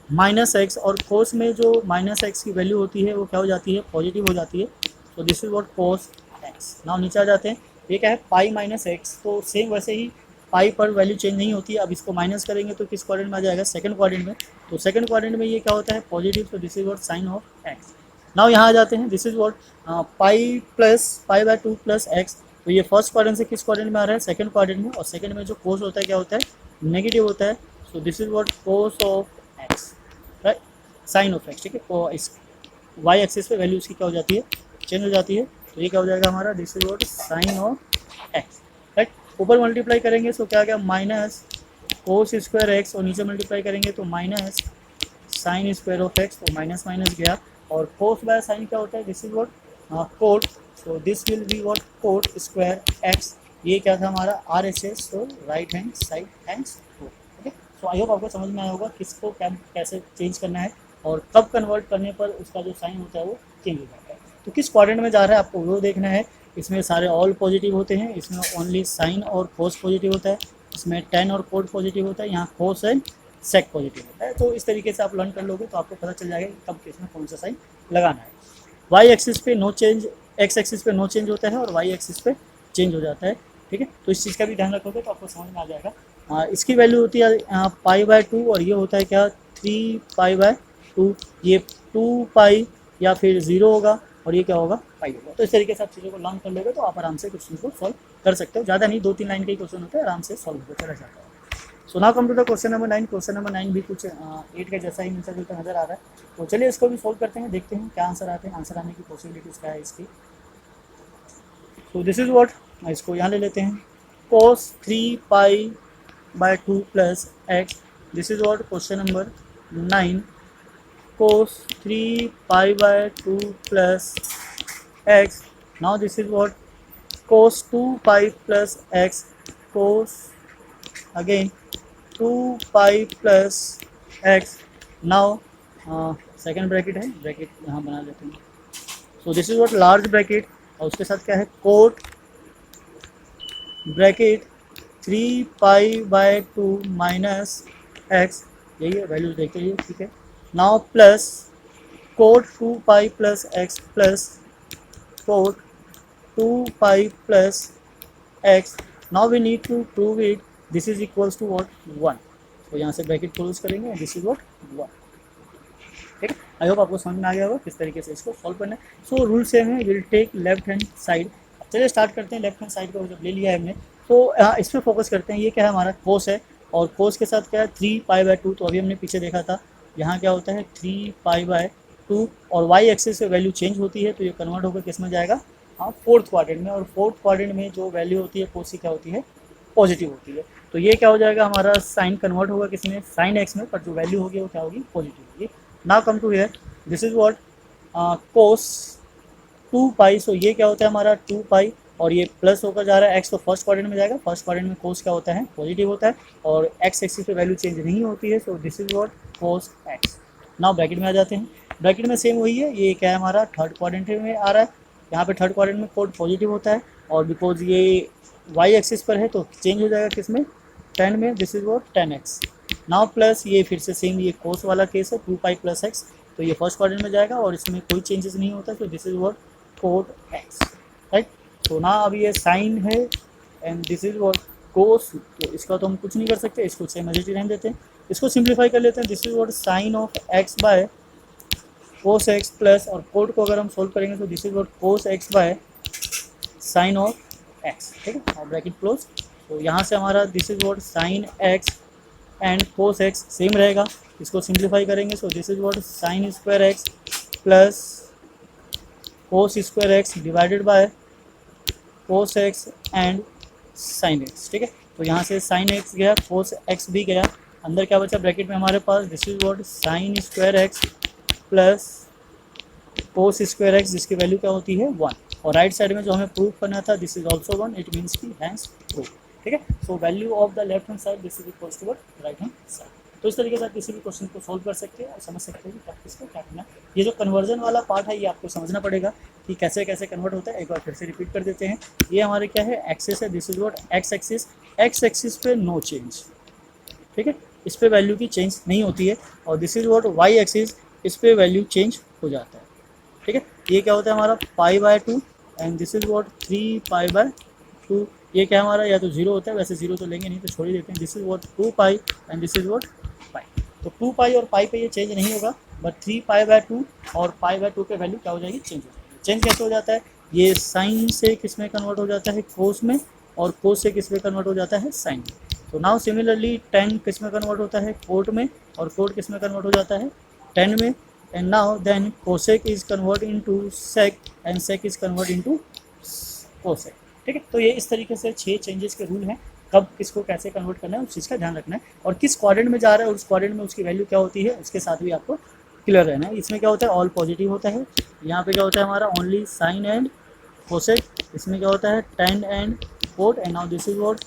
माइनस एक्स, और कोस में जो माइनस एक्स की वैल्यू होती है वो क्या हो जाती है, पॉजिटिव हो जाती है। तो this is what cos x. Now नीचे आ जाते हैं, ये क्या है, पाई माइनस एक्स। तो सेम वैसे ही पाई पर वैल्यू चेंज नहीं होती है। अब इसको माइनस करेंगे तो किस क्वाड्रेंट में आ जाएगा, सेकंड क्वाड्रेंट में। तो सेकंड क्वाड्रेंट में ये क्या होता है, पॉजिटिव। तो this is what sine of X. Now यहाँ आ जाते हैं, this is what pi plus pi by two plus X. तो ये फर्स्ट क्वाड्रेंट से किस क्वाड्रेंट में आ रहा है, सेकंड क्वाड्रेंट में। और सेकंड में जो कोस होता है क्या होता है, नेगेटिव होता है। So this is what cos of x, right, sine of x, ठीक है। तो इस वाई एक्सिस पे वैल्यू उसकी क्या हो जाती है, चेंज हो जाती है। तो ये क्या हो जाएगा हमारा, this is what sine of x, right. ऊपर मल्टीप्लाई करेंगे तो क्या गया, माइनस कोस स्क्वायर एक्स, और नीचे मल्टीप्लाई करेंगे तो minus sine square of X. तो माइनस माइनस गया, और कोस बाय साइन क्या होता है, दिस इज व्हाट कोट। तो this will be what cot square X. ये क्या था हमारा आर एच एस, तो right hand side hands cot, okay. So I hope आपको समझ में आया होगा किसको क्या कैसे चेंज करना है, और कब कन्वर्ट करने पर उसका जो साइन होता है वो चेंज हो जाता है। तो किस क्वाड्रेंट में जा रहा है आपको वो देखना है। इसमें सारे ऑल पॉजिटिव होते हैं, इसमें ओनली साइन और कोस पॉजिटिव होता है, इसमें टेन और कोट पॉजिटिव होता है, यहाँ कोस एंड सेक पॉजिटिव होता है। तो इस तरीके से आप लर्न कर लोगे तो आपको पता चल जाएगा कि कब किसमें कौन सा साइन लगाना है। वाई एक्सिस पे नो चेंज, एक्स एक्सिस पे नो चेंज होता है, और वाई एक्सिस पे चेंज हो जाता है, ठीक है। तो इस चीज़ का भी ध्यान रखोगे तो आपको समझ में आ जाएगा। इसकी वैल्यू होती है पाई बाय टू, और ये होता है क्या, 3 पाई बाय 2। ये 2 पाई या फिर 0 होगा, और ये क्या होगा, पाई होगा। तो इस तरीके से आप चीज़ों को लर्न कर लोगे तो आप आराम से क्वेश्चन को सॉल्व कर सकते हो। ज़्यादा नहीं, 2-3 लाइन के ही क्वेश्चन होते हैं, आराम से सॉल्व होकर चला जाता है। So now come to the question number 9। Question number 9 भी कुछ 8 का जैसा ही मिलता जुलता नजर आ रहा है। तो चलिए इसको भी सोल्व करते हैं, देखते हैं क्या आंसर आते हैं, आंसर आने की पॉसिबिलिटीज़ क्या है इसकी। तो दिस इज व्हाट, इसको यहाँ ले लेते हैं, cos 3 pi by 2 plus x. This is what question number 9, cos 3 pi by 2 plus x. Now this is what cos 2 pi plus x, cos again 2 pi plus x. Now second bracket है, bracket यहाँ बना लेते हैं। So this is what large bracket, और उसके साथ क्या है, cot bracket 3 pi by 2 minus x, यही है, वैल्यूज देख लीजिए, ठीक है। Now plus cot 2 pi plus x plus cot 2 pi plus x. Now we need to prove it, this is equals to what 1। तो यहाँ से ब्रैकेट क्लोज करेंगे, दिस इज व्हाट 1, ठीक है। आई होप आपको समझ में आ गया होगा किस तरीके से इसको सॉल्व करना है। सो रूल सेम है, will take left hand side. चलिए स्टार्ट करते हैं। लेफ्ट हैंड साइड को जब ले लिया है हमने, तो इस पर फोकस करते हैं। ये क्या है, हमारा कोस है, और कोस के साथ क्या है, 3 पाई बाय 2। तो अभी हमने पीछे देखा था, यहाँ क्या होता है, 3 पाई बाय 2, और वाई एक्सिस से वैल्यू चेंज होती है, तो ये कन्वर्ट होकर किस में जाएगा, हाँ, फोर्थ क्वाड्रेंट में। और फोर्थ क्वाड्रेंट में जो वैल्यू होती है कोस की क्या होती है, पॉजिटिव होती है। तो ये क्या हो जाएगा, हमारा साइन कन्वर्ट होगा किस में, साइन एक्स में, पर जो वैल्यू होगी वो क्या होगी, पॉजिटिव होगी। Now come to here, this is what cos 2 pi. सो ये क्या होता है हमारा 2 पाई, और ये प्लस होकर जा रहा है एक्स, तो फर्स्ट क्वाड्रेंट में जाएगा। फर्स्ट क्वाड्रेंट में कोस क्या होता है, पॉजिटिव होता है, और एक्स एक्सिस पे वैल्यू चेंज नहीं होती है। So this is what cos x. Now bracket में आ जाते हैं। ब्रैकेट में सेम वही है, ये क्या है हमारा थर्ड क्वाड्रेंट में आ रहा है। यहाँ पे थर्ड क्वाड्रेंट में कोड पॉजिटिव होता है, और बिकॉज ये वाई एक्सिस पर है तो चेंज हो जाएगा किस में, 10 में। This is what 10x। Now plus ये फिर से सेम, ये कोस वाला केस है, 2 पाई प्लस एक्स। तो ये फर्स्ट क्वाड्रेंट में जाएगा, और इसमें कोई चेंजेस नहीं होता। तो this is what cot x, right. तो ना अब ये साइन है, and this is what cos. तो इसका तो हम कुछ नहीं कर सकते, इसको सेम एज इट इज रहने देते हैं। इसको सिंप्लीफाई कर लेते हैं। This is what sine of x by cos x plus, और कोट को अगर हम सोल्व करेंगे तो this is what cos x by sine of x, ठीक है। और ब्रैकेट क्लोज। तो यहाँ से हमारा this is what sine x and cos x same रहेगा। इसको सिंप्लीफाई करेंगे, so this is what sine square x plus cos square x divided by cos x and sine x, ठीक है। तो यहाँ से साइन एक्स गया, कोस एक्स भी गया, अंदर क्या बचा ब्रैकेट में हमारे पास, this is what sine square x plus cos square x, जिसकी वैल्यू क्या होती है 1। और राइट साइड में जो हमें प्रूफ करना था this is also 1, it means की हैंस प्रूफ। ठीक है, so value of the left hand side this is equals to right hand side. तो इस तरीके से आप किसी भी क्वेश्चन को सॉल्व कर सकते हैं और समझ सकते हैं कि प्रैक्टिस को क्या करना है। ये जो कन्वर्जन वाला पार्ट है ये आपको समझना पड़ेगा कि कैसे कैसे कन्वर्ट होता है। एक बार फिर से रिपीट कर देते हैं। ये हमारे क्या है, एक्सिस है, this is what x axis. X axis पे नो चेंज, ठीक है, इस पे वैल्यू की चेंज नहीं होती है। और this is what Y axis, इस पे वैल्यू चेंज हो जाता है। ठीक है, ये क्या होता है हमारा π/2 एंड दिस इज व्हाट 3π/2। ये क्या हमारा या तो जीरो होता है, वैसे जीरो तो लेंगे नहीं तो छोड़ ही देते हैं। This is what 2π and this is what pi. तो 2π और पाई पे ये चेंज नहीं होगा, बट 3π/2 और π/2 पे वैल्यू क्या हो जाएगी, चेंज हो जाएगी। चेंज कैसे हो जाता है, ये साइन से किस में कन्वर्ट हो जाता है, कोस में, और कोस से किस में कन्वर्ट हो जाता है, साइन में। तो नाउ सिमिलरली tan किस में कन्वर्ट होता है, कोट में, और कोट किस में कन्वर्ट हो जाता है, tan में। And now then cosec is convert into sec and sec is convert into cosec. ठीक है, तो ये इस तरीके से 6 चेंजेस के रूल हैं, कब किसको कैसे कन्वर्ट करना है उस चीज़ का ध्यान रखना है, और किस क्वाड्रेंट में जा रहा है और उस क्वाड्रेंट में उसकी वैल्यू क्या होती है उसके साथ भी आपको क्लियर रहना है। इसमें क्या होता है, ऑल पॉजिटिव होता है। यहाँ पे क्या होता है हमारा ओनली साइन एंड कोसेक। इसमें क्या होता है, tan and cot. And now this is what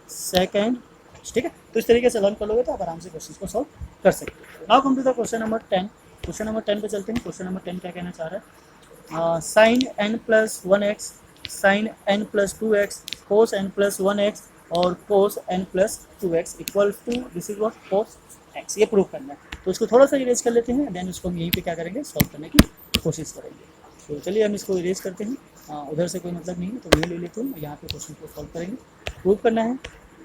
sec and. ठीक है, तो इस तरीके से लर्न कर लोगे तो आप आराम से क्वेश्चन को सॉल्व कर सकते हो। Now come to the question number 10। Question number 10 पे चलते हैं। क्वेश्चन नंबर 10 क्या कहना चाह रहा है, sine n plus 1x, sine n plus 2x, cos n plus 1x और cos n plus 2x equal to this is what cos x। ये प्रूव करना है, तो इसको थोड़ा सा इरेज कर लेते हैं, देन इसको हम यहीं पे क्या करेंगे, सॉल्व करने की कोशिश करेंगे। तो चलिए हम इसको इरेज करते हैं, उधर से कोई मतलब नहीं है तो ये ले लेते हैं, यहाँ पे क्वेश्चन को सॉल्व करेंगे। प्रूव करना है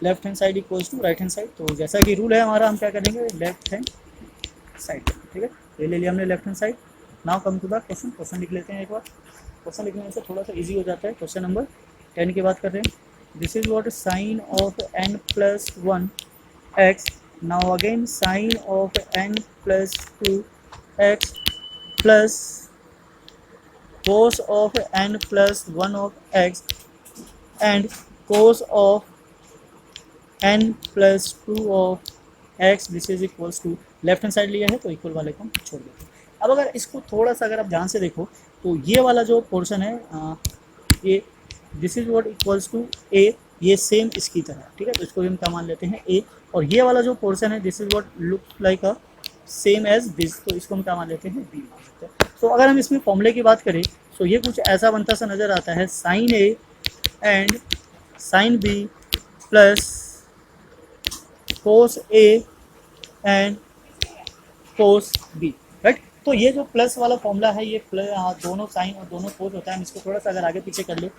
left hand side equals to right hand side. तो जैसा कि रूल है हमारा, हम क्या करेंगे, लेफ्ट हैंड साइड। ठीक है, ये ले लिया हमने left hand side. Now come to the question. Question लिख लेते हैं एक बार, क्वेश्चन लिखने से थोड़ा सा इजी हो जाता है। क्वेश्चन नंबर 10 की बात कर रहे हैं। This is what sine of n plus 1 x। Now again sine of n plus 2 x plus cos of n plus 1 of x and cos of n plus 2 of x this is equals to, left hand side लिया है तो equal वाले को छोड़ देते हैं। अब अगर इसको थोड़ा सा अगर आप ध्यान से देखो तो ये वाला जो पोर्शन है ये this is what equals to a, ये सेम इसकी तरह। ठीक है, तो इसको हम क्या मान लेते हैं a, और ये वाला जो पोर्शन है this is what look like a same as this, तो इसको हम क्या मान लेते हैं, b मान लेते हैं। तो अगर हम इसमें फॉर्मूले की बात करें तो ये कुछ ऐसा बनता सा नज़र आता है, sine a and sine b plus cos a and cos b, right. तो ये जो प्लस वाला फॉर्मूला है ये दोनों साइन और दोनों कोस होता है। हम इसको थोड़ा सा अगर आगे पीछे कर ले,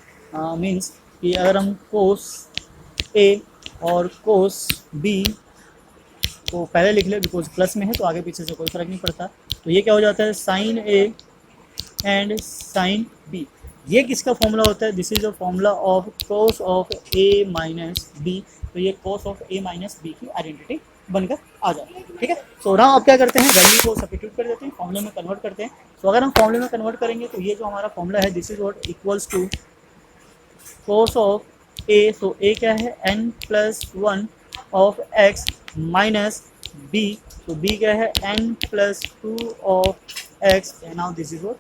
मीन्स कि अगर हम कोस a और कोस b को पहले लिख ले, बिकॉज प्लस में है तो आगे पीछे से कोई फर्क नहीं पड़ता। तो ये क्या हो जाता है, sine a and sine b। ये किसका फॉर्मूला होता है, this is a formula of cos of a minus b। तो ये cos of a minus b की आइडेंटिटी बनकर आ जाए। ठीक है, सो नाउ आप क्या करते हैं, वैल्यू को सब्स्टिट्यूट कर देते हैं, फॉर्मूले में कन्वर्ट करते हैं। तो अगर हम फॉर्मूले में कन्वर्ट करेंगे तो ये जो हमारा फॉर्मूला है this is what equals to cos of a। तो a क्या है, n plus 1 of x minus b। तो b क्या है, n plus 2 of x। Now this is what,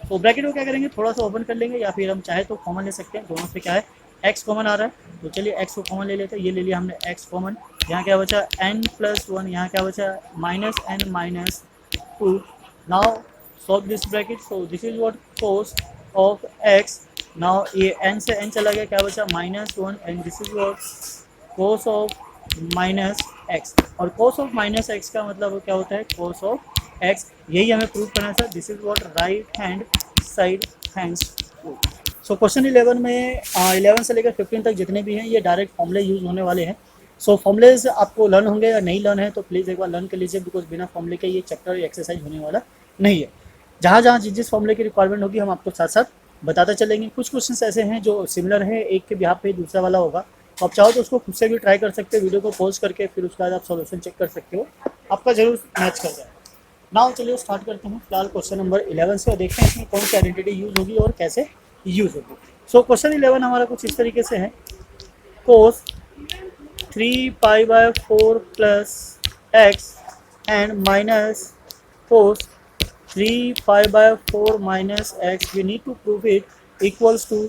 तो ब्रैकेट को क्या करेंगे, थोड़ा सा ओपन कर लेंगे, या फिर हम चाहे तो कॉमन ले सकते हैं। दोनों से क्या है, x कॉमन आ रहा है, तो चलिए x को कॉमन ले लेते हैं। ये ले लिया हमने x कॉमन। यहाँ क्या बचा, n प्लस 1, यहाँ क्या बचा, minus n minus 2। Now solve this bracket, so this is what cos of x। Now ये n से n चला गया, क्या बचा, minus 1 and this is what cos of minus x। और कोस ऑफ माइनस x का मतलब क्या होता है, कोस ऑफ x। यही हमें प्रूव करना था, this is what right hand side hands rule. So question 11 में 11 से लेकर 15 तक जितने भी हैं ये डायरेक्ट फॉर्मूले यूज होने वाले हैं। सो फॉर्मूलेज आपको लर्न होंगे या नहीं लर्न है तो प्लीज़ एक बार लर्न कर लीजिए, बिकॉज बिना फॉर्मूले के ये चैप्टर एक्सरसाइज होने वाला नहीं है। जहाँ जहाँ जिस फॉर्मूले की रिक्वायरमेंट होगी हम आपको साथ साथ बताते चलेंगे। कुछ क्वेश्चन ऐसे हैं जो सिमिलर हैं, एक के बिहाफ पे दूसरा वाला होगा, तो आप चाहो तो उसको खुद से भी ट्राई कर सकते हो, वीडियो को पॉज करके, फिर उसके बाद आप सॉल्यूशन चेक कर सकते हो, आपका जरूर मैच कर जाए। नाउ चलिए स्टार्ट करते हैं फिलहाल क्वेश्चन नंबर 11 से, और देखते हैं इसमें कौन सी आइडेंटिटी यूज होगी और कैसे यूज होगी। सो क्वेश्चन 11 हमारा कुछ इस तरीके से है, cos 3π/4 plus x and minus cos 3π/4 minus x। We need to prove it equals to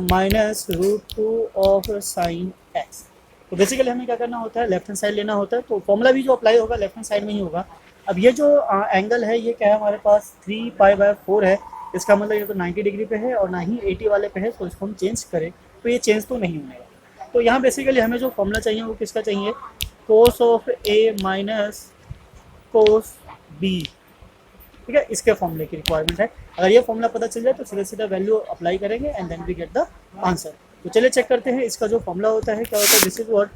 minus root two of sine x. तो बेसिकली हमें क्या करना होता है, लेफ्ट हैंड साइड लेना होता है, तो फॉर्मूला भी जो अप्लाई होगा लेफ्ट हैंड साइड में ही होगा। अब ये जो एंगल है ये क्या है हमारे पास 3π/4 है, इसका मतलब ये तो 90 डिग्री पे है और ना ही 80 वाले पे है, तो इसको हम चेंज करें तो ये चेंज तो नहीं होगा। तो यहाँ बेसिकली हमें जो फॉर्मूला चाहिए वो किसका चाहिए, cos of A minus cos B, ठीक है, इसके फॉर्मूले की रिक्वायरमेंट है। अगर ये फॉर्मूला पता चल जाए तो सीधा सीधा वैल्यू अप्लाई करेंगे and then we get the answer. तो चलिए चेक करते हैं इसका जो फॉर्मूला होता है क्या होता है। दिस इज व्हाट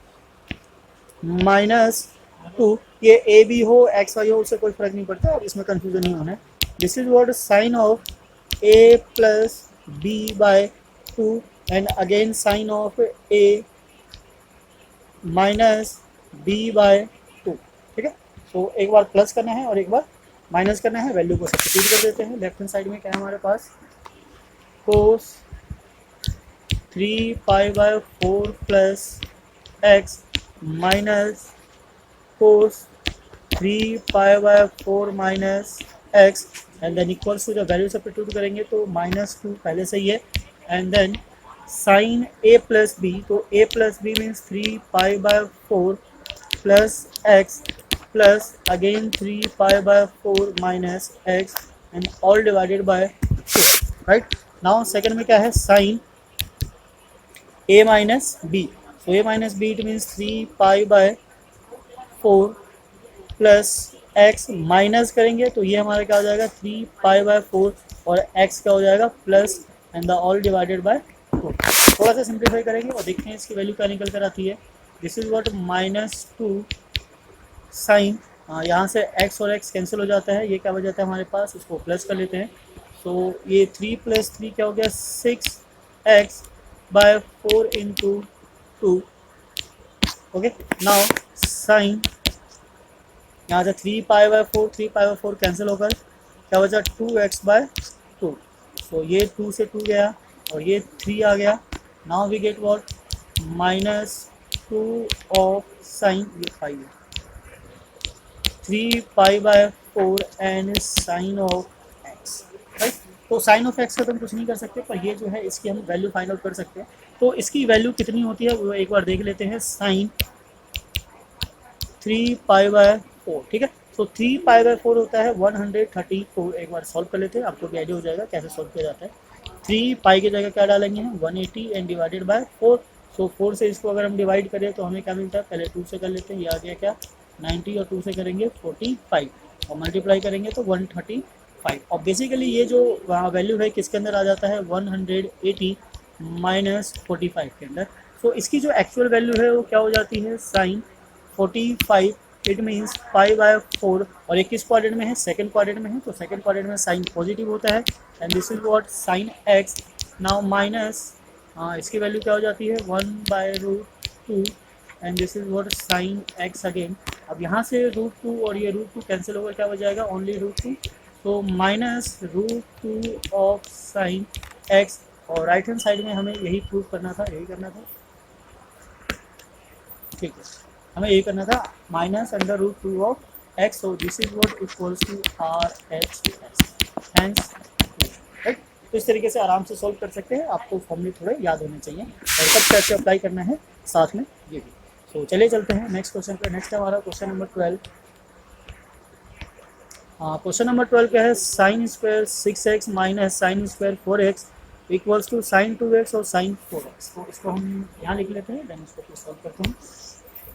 -2, ये ए बी हो एक्स वाई हो उससे कोई फर्क नहीं पड़ता और इसमें कंफ्यूजन नहीं होना है। This is what sine of A plus B by 2 and again sine of A minus B by 2, ठीक है। तो एक बार प्लस करना है और एक बार माइनस करना है, वैल्यू को सब्स्टिट्यूट कर देते हैं। लेफ्ट हैंड साइड में क्या है हमारे पास, cos 3π/4 plus x minus cos 3π/4 minus x and then equals to, जब वैल्यू सब्स्टिट्यूट करेंगे तो -2 पहले से ही है and then sine a plus b, तो a plus b means 3π/4 plus x plus again 3π/4 minus x and all divided by 2, right? Now second में क्या है, sin a minus b, so a minus b it means 3π/4 plus x minus करेंगे तो ये हमारा क्या हो जाएगा 3π/4 और x क्या हो जाएगा plus and the all divided by 2। थोड़ा सा सिंप्लीफाई करेंगे और देखते हैं इसकी वैल्यू क्या निकल कर आती है। दिस इज व्हाट -2 साइन, यहाँ से x और x कैंसिल हो जाता है, ये क्या हो जाता है हमारे पास, इसको प्लस कर लेते हैं। सो ये 3 + 3 क्या हो गया 6x/4 × 2, ओके। नाउ साइन यहाँ से 3π/4 कैंसिल होकर क्या बचा 2x/2, सो ये 2 से 2 गया और ये 3 आ गया। Now we get what -2 of sine, ये 5 है, 3π/4 and sine of x, right. तो साइन ऑफ एक्स का तो हम कुछ नहीं कर सकते, पर ये जो है इसकी हम वैल्यू फाइंड आउट कर सकते हैं। तो इसकी वैल्यू कितनी होती है वो एक बार देख लेते हैं, साइन 3π/4, ठीक है। तो 3π/4 होता है 134, एक बार सॉल्व कर लेते हैं, आपको भी आइडिया हो जाएगा कैसे सॉल्व किया जाता है। 3π की जगह क्या डालेंगे हम 180 एंड डिवाइडेड बाय 4, सो 4 से इसको अगर हम डिवाइड करें तो हमें क्या मिलता है, पहले 2 से कर लेते हैं, ये आ गया क्या 90 और 2 से करेंगे 45 और मल्टीप्लाई करेंगे तो 135। और बेसिकली ये जो वैल्यू है किसके अंदर आ जाता है 180 माइनस 45 के अंदर। सो इसकी जो एक्चुअल वैल्यू है वो क्या हो जाती है साइन 45, इट मीन्स 5/4 और ये किस क्वाड्रेंट में है, सेकंड क्वाड्रेंट में है, तो सेकंड क्वाड्रेंट में साइन पॉजिटिव होता है and this is what sine x. Now minus इसकी वैल्यू क्या हो जाती है 1/√2 and this is what sine x again. अब यहाँ से √2 और ये √2 कैंसिल होकर क्या हो जाएगा ओनली √2, तो -√2 ऑफ साइन एक्स। और राइट हैंड साइड में हमें यही प्रूव करना था, यही करना था, ठीक है, हमें यही करना था -√2 of x. So this is what equals to RHS, thanks, right. तो इस तरीके से आराम से सॉल्व कर सकते हैं, आपको फॉर्मूले थोड़े याद होने चाहिए और सब कैसे अप्लाई करना है साथ में ये भी। तो चलिए चलते हैं नेक्स्ट क्वेश्चन पे। नेक्स्ट है हमारा क्वेश्चन नंबर 12। क्वेश्चन नंबर 12 क्या है, sine square 6x minus sine square 4x equals to sine 2x और साइन 4x। तो इसको हम यहाँ लिख लेते हैं, देन इसको सॉल्व करते हैं।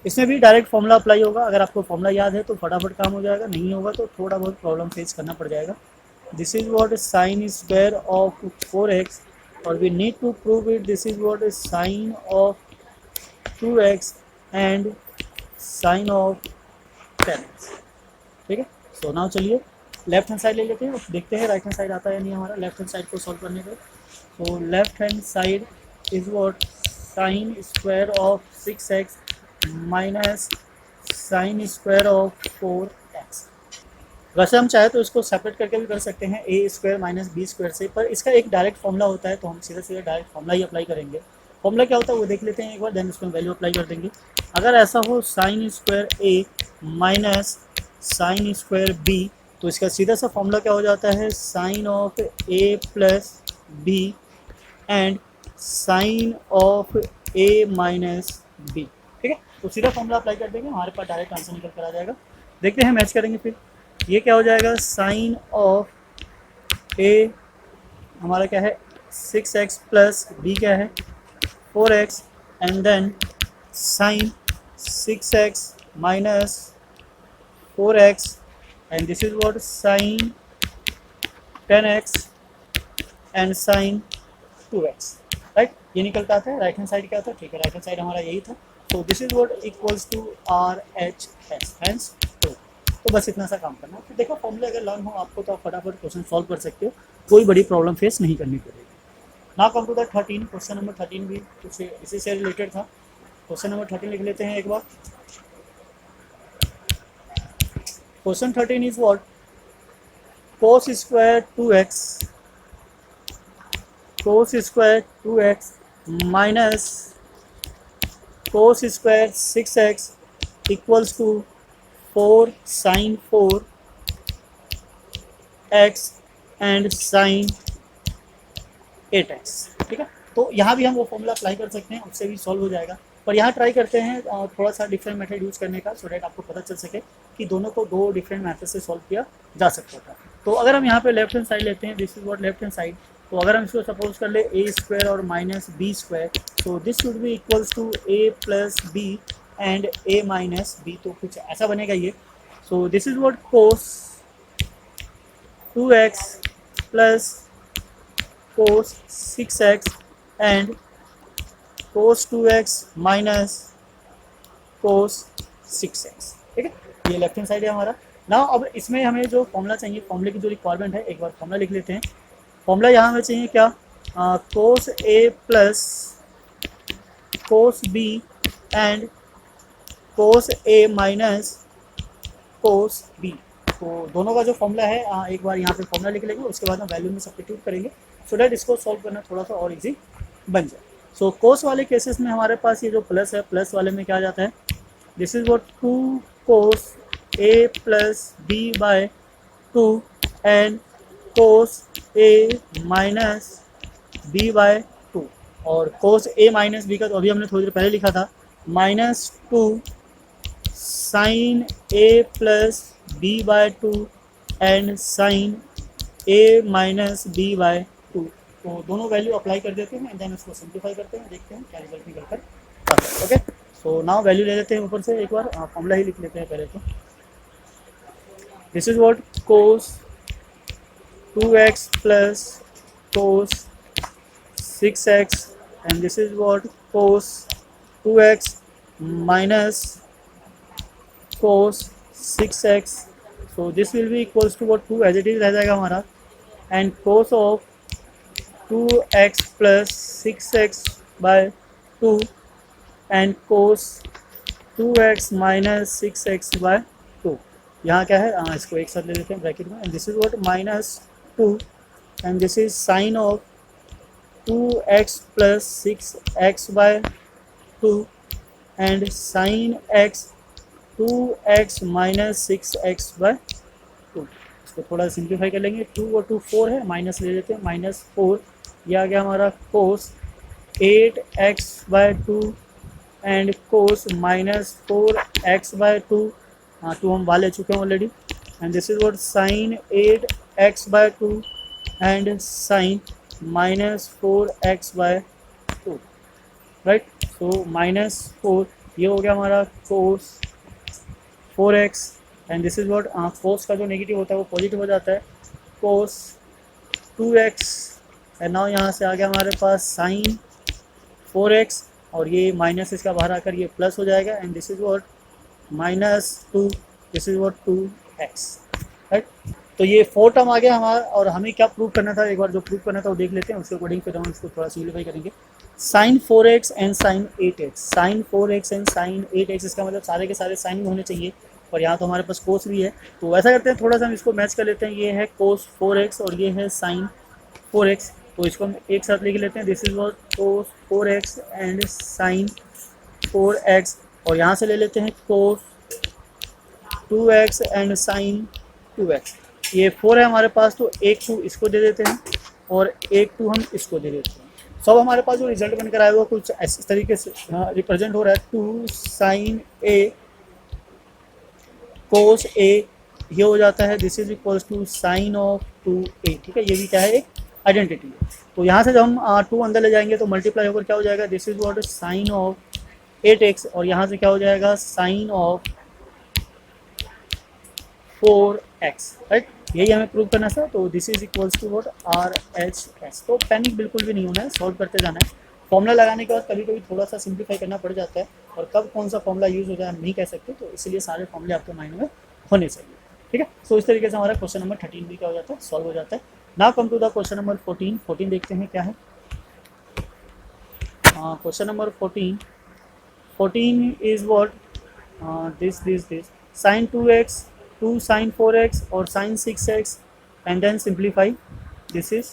इसमें भी डायरेक्ट फॉर्मूला अप्लाई होगा, अगर आपको फॉर्मूला याद है तो फटाफट काम हो जाएगा, नहीं होगा तो थोड़ा बहुत प्रॉब्लम फेस करना पड़ जाएगा। This is what sine square of 4x और we need to prove it, this is what sine of 2x and sine of 10x, ठीक है। सो नाउ चलिए लेफ्ट हैंड साइड ले लेते हैं और देखते हैं राइट हैंड साइड आता है नहीं हमारा लेफ्ट हैंड साइड को सॉल्व करने पे। सो left hand side is what sine square of 6x minus sine square of 4x। वैसे हम चाहे तो इसको सेपरेट करके भी कर सकते हैं a² माइनस b² से, पर इसका एक डायरेक्ट फॉर्मूला होता है तो हम सीधे सीधे डायरेक्ट फॉर्मूला ही अप्लाई करेंगे। फॉर्मूला क्या होता है वो देख लेते हैं एक बार, देन उसमें वैल्यू अप्लाई कर देंगे। अगर ऐसा हो sine square a minus sine square b, तो इसका सीधा सा फॉर्मूला क्या हो जाता है sine of a plus b and sine of A minus B. ठीक है, तो सीधा फॉर्मूला अप्लाई कर देंगे, हमारे पास डायरेक्ट आंसर निकल कर आ जाएगा। देखते हैं, मैच करेंगे फिर। ये क्या हो जाएगा, साइन ऑफ ए हमारा क्या है 6x प्लस बी क्या है 4x, and then sine 6x minus 4x, and this is what sine 10x and sine 2x। Right, ये निकलता था। राइट हैंड साइड क्या था, ठीक है, राइट हैंड साइड हमारा यही था। तो this is what equals to RHS, hence 2। तो बस इतना सा काम करना है। तो देखो, फॉर्मूले अगर लर्न हो आपको तो आप फटाफट क्वेश्चन सॉल्व कर सकते हो, कोई बड़ी प्रॉब्लम फेस नहीं करनी पड़ेगी। Now come to the 13, question number 13 भी कुछ इसी से रिलेटेड था। क्वेश्चन नंबर 13 लिख लेते हैं एक बार। Question 13 is what, cos square 2x, cos square 2x minus cos square 6x equals to 4 sine 4x and sine 8x। ठीक है, तो यहाँ भी हम वो फॉर्मूला अप्लाई कर सकते हैं, उससे भी सॉल्व हो जाएगा। पर यहाँ ट्राई करते हैं थोड़ा सा डिफरेंट मेथड यूज़ करने का, सो डेट आपको पता चल सके कि दोनों को दो डिफरेंट मेथड से सॉल्व किया जा सकता था। तो अगर हम यहाँ पे लेफ्ट हैंड साइड लेते हैं, this is what left hand side, तो अगर हम इसको सपोज कर ले ए स्क्वायर और माइनस बी स्क्वायर, तो this should be equals to A plus B and A minus B, तो कुछ ऐसा बनेगा ये। So this is what cos 2x plus cos 6x and cos 2x minus cos 6x। ठीक है, ये लेफ्ट हैंड साइड है हमारा। नाउ अब इसमें हमें जो फॉर्मूला चाहिए, फॉर्मूले की जो रिक्वायरमेंट है, एक बार फॉर्मूला लिख लेते हैं। फॉर्मूला यहाँ हमें चाहिए क्या, cos a plus cos b and cos a minus cos b। तो दोनों का जो फॉर्मूला है एक बार यहाँ पे फॉर्मूला लिख लेंगे, उसके बाद हम वैल्यू में सब्स्टिट्यूट करेंगे, सो डैट इसको सॉल्व करना थोड़ा सा और इजी बन जाए। सो कोस वाले केसेस में हमारे पास ये जो प्लस है, प्लस वाले में क्या आ जाता है, this is what 2 cos a plus b by 2 and cos a minus b by 2, और cos a माइनस b का तो अभी हमने थोड़ी देर पहले लिखा था, minus 2 sine a plus b by 2 and sine a minus b by 2। तो दोनों वैल्यू अप्लाई कर देते हैं एंड देन उसको सिंप्लीफाई करते हैं, देखते हैं क्या रिजल्ट निकल कर आता है। ओके, सो नाउ वैल्यू ले लेते हैं ऊपर से, एक बार फॉर्मूला ही लिख लेते हैं पहले तो। This is what cos 2x plus cos 6x and this is what cos 2x minus cos 6x। So this will be equals to what 2 as it is रह जाएगा हमारा, and cos of 2x plus 6x by 2 and cos 2x minus 6x by 2। यहाँ क्या है, इसको एक साथ ले लेते हैं ब्रैकेट में, and this is what minus 2 and this is sine of 2x plus 6x by 2 and sine x 2x minus 6x by 2। इसको थोड़ा सिंप्लीफाई कर लेंगे, 2 और 2 4 है, माइनस ले लेते हैं, माइनस 4, ये आ गया हमारा cos 8x by 2 and cos minus 4x by 2, 2 हम वाले चुके हैं already, and this is what sine 8x by 2 and sine minus 4x by 2। Right, so minus 4, ये हो गया हमारा cos 4x and this is what cos का जो नेगेटिव होता है वो पॉजिटिव हो जाता है, cos 2x एंड नाउ यहाँ से आ गया हमारे पास साइन 4x, और ये माइनस इसका बाहर आकर ये प्लस हो जाएगा, and this is what minus 2, this is what 2x। Right, तो ये 4 टर्म आ गया हमारा, और हमें क्या प्रूव करना था, एक बार जो प्रूव करना था वो देख लेते हैं, उसके अकॉर्डिंग फिर हम इसको थोड़ा सिंप्लीफाई करेंगे। Sine 4x and sine 8x, sine 4x and sine 8x, इसका मतलब सारे के सारे साइन होने चाहिए, और यहाँ तो हमारे पास कोस भी है, तो ऐसा करते हैं थोड़ा सा हम इसको मैच कर लेते हैं। ये है cos 4x और ये है साइन 4x, तो इसको हम एक साथ लिख लेते हैं, this is what cos 4x and sine 4x, और यहाँ से ले लेते हैं cos 2x and sine 2x। ये 4 है हमारे पास, तो एक 2 इसको दे देते हैं और एक 2 हम इसको दे देते हैं, सो अब हमारे पास जो रिजल्ट बनकर आया वो कुछ इस तरीके से रिप्रेजेंट हो रहा है, 2 sin A cos A, ये हो जाता है this is equals to sine of 2A। ठीक है, ये भी क्या है, एक आइडेंटिटी है। तो यहाँ से जब हम 2 अंदर ले जाएंगे तो मल्टीप्लाई होकर क्या हो जाएगा, this is what sine of 8x, और यहाँ से क्या हो जाएगा साइन ऑफ 4x, राइट। यही हमें प्रूव करना था। तो this is equals to what RHS। तो पैनिक बिल्कुल भी नहीं होना है, सॉल्व करते जाना है। फॉर्मूला लगाने के बाद कभी कभी थोड़ा सा सिंप्लीफाई करना पड़ जाता है, और कब कौन सा फॉर्मूला यूज़ हो जाए हम नहीं कह सकते, तो इसलिए सारे फॉर्मूले आपके माइंड में होने चाहिए। ठीक है, तो इस तरीके से हमारा क्वेश्चन नंबर 13 भी क्या हो जाता है, सॉल्व हो जाता है। Now come to the question number 14। 14 देखते हैं क्या है। Question number 14 is what this sin 2x, 2 sin 4x और sin 6x, and then simplify, this is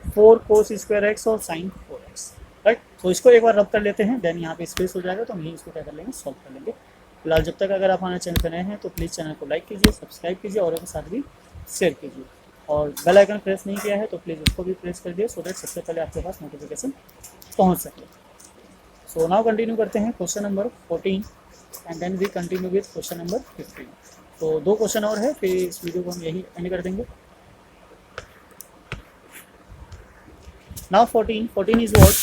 4 cos square x और sin 4x, राइट। तो इसको एक बार रब कर लेते हैं, देन यहाँ पे स्पेस हो जाएगा, तो हम यही इसको क्या कर लेंगे, सॉल्व कर लेंगे। फिलहाल जब तक अगर आप हमारे चैनल पर नए हैं तो प्लीज़ चैनल को लाइक कीजिए, सब्सक्राइब कीजिए और अपने साथ भी शेयर कीजिए, और बेल आइकन प्रेस नहीं किया है तो प्लीज़ उसको भी प्रेस कर दिए, सो दैट सबसे पहले आपके पास नोटिफिकेशन पहुँच सके। सो नाउ कंटिन्यू करते हैं question number 14 and then we continue with question number 15। तो 2 क्वेश्चन और है, फिर इस वीडियो को हम यही एंड कर देंगे। Now 14 is what,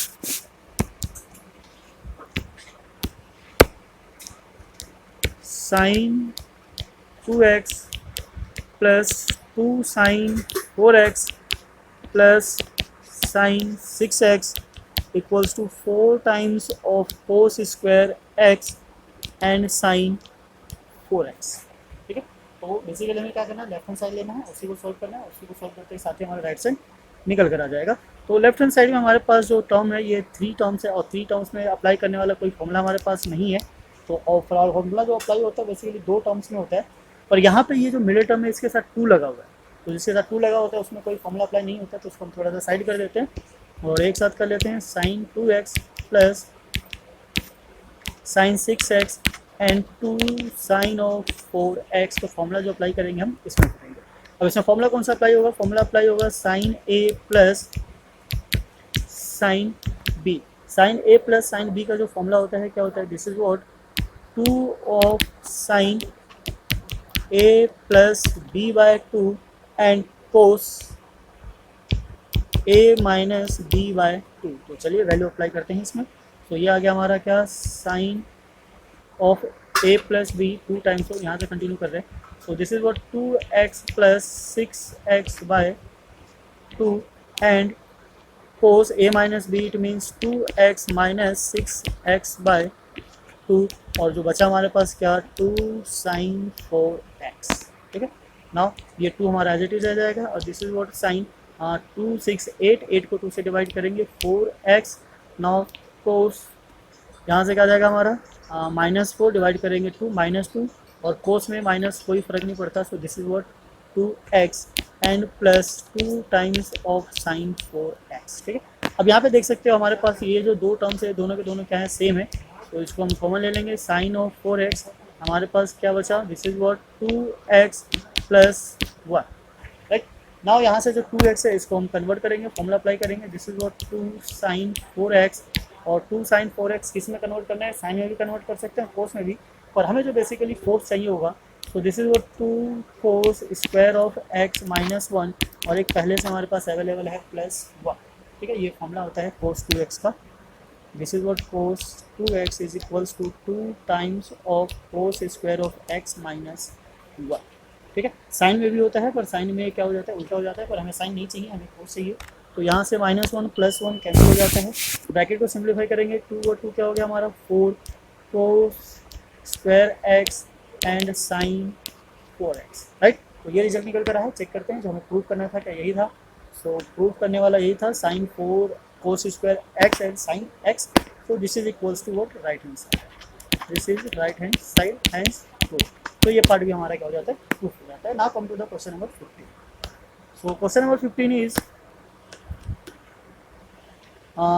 sin 2x plus 2 sin 4x plus sin 6x equals to 4 times of cos square x and sin 4x। ठीक है, तो बेसिकली हमें क्या करना है, लेफ्ट हैंड साइड लेना है, उसी को सॉल्व करना है, उसी को सॉल्व करते ही साथ ही हमारा राइट साइड निकल कर आ जाएगा। तो लेफ्ट हैंड साइड में हमारे पास जो टर्म है ये 3 टर्म्स है, और 3 टर्म्स में अप्लाई करने वाला कोई फॉर्मूला हमारे पास नहीं है। तो और फॉर्मूला जो अप्लाई होता है बेसिकली 2 टर्म्स में होता है, पर यहाँ पे ये जो मिडिल टर्म है इसके साथ 2 लगा हुआ है, तो जिसके साथ 2 लगा होता है उसमें कोई फॉर्मूला अप्लाई नहीं होता, तो उसको हम थोड़ा सा साइड कर देते हैं और एक साथ कर लेते हैं sin 2x plus sin 6x and 2 sin of 4x। तो फॉर्मूला जो अप्लाई करेंगे हम इसमें करेंगे। अब इसमें फॉर्मूला कौन सा अप्लाई होगा, फॉर्मूला अप्लाई होगा sin a plus sin b। sin a plus sin b का जो फॉर्मूला होता है क्या होता है, this is what 2 of sin a plus b by 2 and cos a minus b by 2। तो चलिए वैल्यू अप्लाई करते हैं इसमें। तो ये आ गया हमारा क्या, sin of a plus b 2 times, हो यहाँ से कंटिन्यू कर रहे हैं। So this is what 2x plus 6x by 2 and cos a minus b, it means 2x minus 6x by 2, और जो बचा हमारे पास क्या 2 sin 4x। ठीक है, नाउ ये 2 हमारा एज इट इज रह जाएगा, और दिस इज व्हाट sin 2 6 8 को 2 से डिवाइड करेंगे 4x। नाउ cos यहाँ से क्या जाएगा हमारा -4 डिवाइड करेंगे 2 -2, और cos में माइनस कोई फर्क नहीं पड़ता, सो this is what 2x and plus 2 times of sin 4x। ठीक है, अब यहाँ पे देख सकते हो हमारे पास ये जो 2 टर्म्स है दोनों के दोनों क्या है, सेम है, तो इसको हम कॉमन ले लेंगे। sin ऑफ 4x हमारे पास क्या बचा, this is what 2x plus 1, right. Now यहाँ से जो 2x है इसको हम कन्वर्ट करेंगे, फॉर्मूला अप्लाई करेंगे, this is what 2 sin 4x, और 2 sin 4x किस में कन्वर्ट करना है, साइन में भी कन्वर्ट कर सकते हैं, कोस में भी, पर हमें जो बेसिकली फोर्स चाहिए होगा, तो this is what 2 cos square of x minus 1, और एक पहले से हमारे पास अवेलेबल है प्लस 1। ठीक है, ये फॉर्मूला होता है cos 2x का। This is what cos 2x is equals to 2 times of cos square of x minus 1। ठीक है, साइन में भी होता है, पर साइन में क्या हो जाता है, उल्टा हो जाता है, पर हमें साइन नहीं चाहिए, हमें cos चाहिए। तो यहाँ से -1 प्लस 1 कैंसिल हो जाता है, ब्रैकेट को सिंप्लीफाई करेंगे, 2 और 2 क्या हो गया हमारा 4 cos square x and sin 4x, right. तो ये रिजल्ट निकल कर रहा है, चेक करते हैं जो हमें प्रूव करना था क्या यही था। सो प्रूव करने वाला यही था, sin 4 cos square x and sin x। तो this is equals to what, right hand side, this is right hand side hands prove. तो ये पार्ट भी हमारा क्या हो जाता है, प्रूफ हो जाता है। Now come to the question number 15। So question number 15 is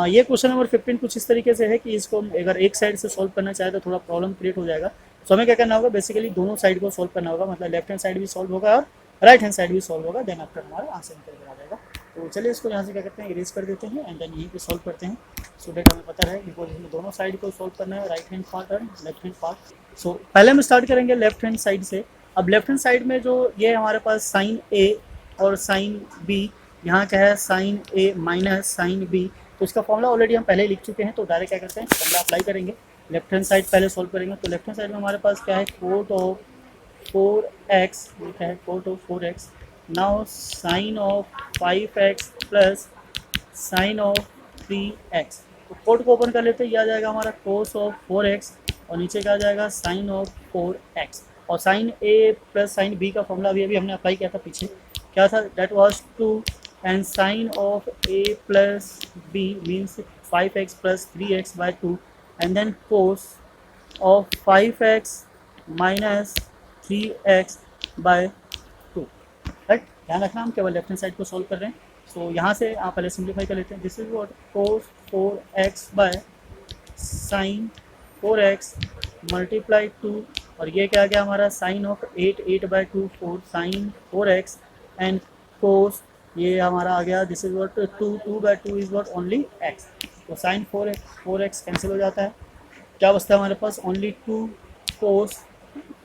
ये क्वेश्चन नंबर 15 कुछ इस तरीके से है कि इसको हम अगर एक साइड से सॉल्व करना चाहे तो थोड़ा प्रॉब्लम क्रिएट हो जाएगा। सो हमें क्या करना होगा, बेसिकली दोनों साइड को सॉल्व करना होगा, मतलब लेफ्ट हैंड साइड भी सॉल्व होगा और राइट हैंड साइड भी सॉल्व होगा, देन आफ्टर हमारा आंसर निकल कर आ जाएगा। तो चलिए इसको यहाँ से क्या करते हैं, इरेज कर देते हैं एंड देन यहीं पे सॉल्व करते हैं सो डेट हमें पता रहे, बिकॉज इसमें दोनों साइड को सॉल्व करना है, राइट हैंड पार्ट और लेफ्ट हैंड पार्ट। सो पहले हम स्टार्ट करेंगे लेफ्ट हैंड साइड से। अब लेफ्ट हैंड साइड में जो ये हमारे पास साइन ए और साइन बी, यहाँ क्या है sine a minus sine B, तो इसका फॉर्मूला ऑलरेडी हम पहले ही लिख चुके हैं, तो डायरेक्ट क्या करते हैं फॉर्मूला अप्लाई करेंगे। लेफ्ट हैंड साइड पहले सॉल्व करेंगे, तो लेफ्ट हैंड साइड में हमारे पास क्या है कोट ऑफ 4x, लिखा है cot of 4x, now sine of 5x plus sine of 3x। तो कोट को ओपन कर लेते हैं, ये आ जाएगा हमारा कोस ऑफ 4x और नीचे क्या आ जाएगा साइन ऑफ 4x। और sine a plus sine b का फॉर्मूला अभी हमने अप्लाई किया था पीछे, क्या था, that was 2 and sine of A plus b means 5x plus 3x by 2 and then cos of 5x minus 3x by 2, right. ध्यान रखना हम केवल लेफ्ट हैंड साइड को सॉल्व कर रहे हैं। सो यहाँ से आप पहले सिंप्लीफाई कर लेते हैं, this is what cos 4x by sine 4x multiply 2 और ये क्या आ गया हमारा sine of 8 by 2 4 sine 4x and cos ये हमारा आ गया this is what 2 by 2 is what only x। तो साइन 4x कैंसिल हो जाता है, क्या बचता है हमारे पास only 2 cos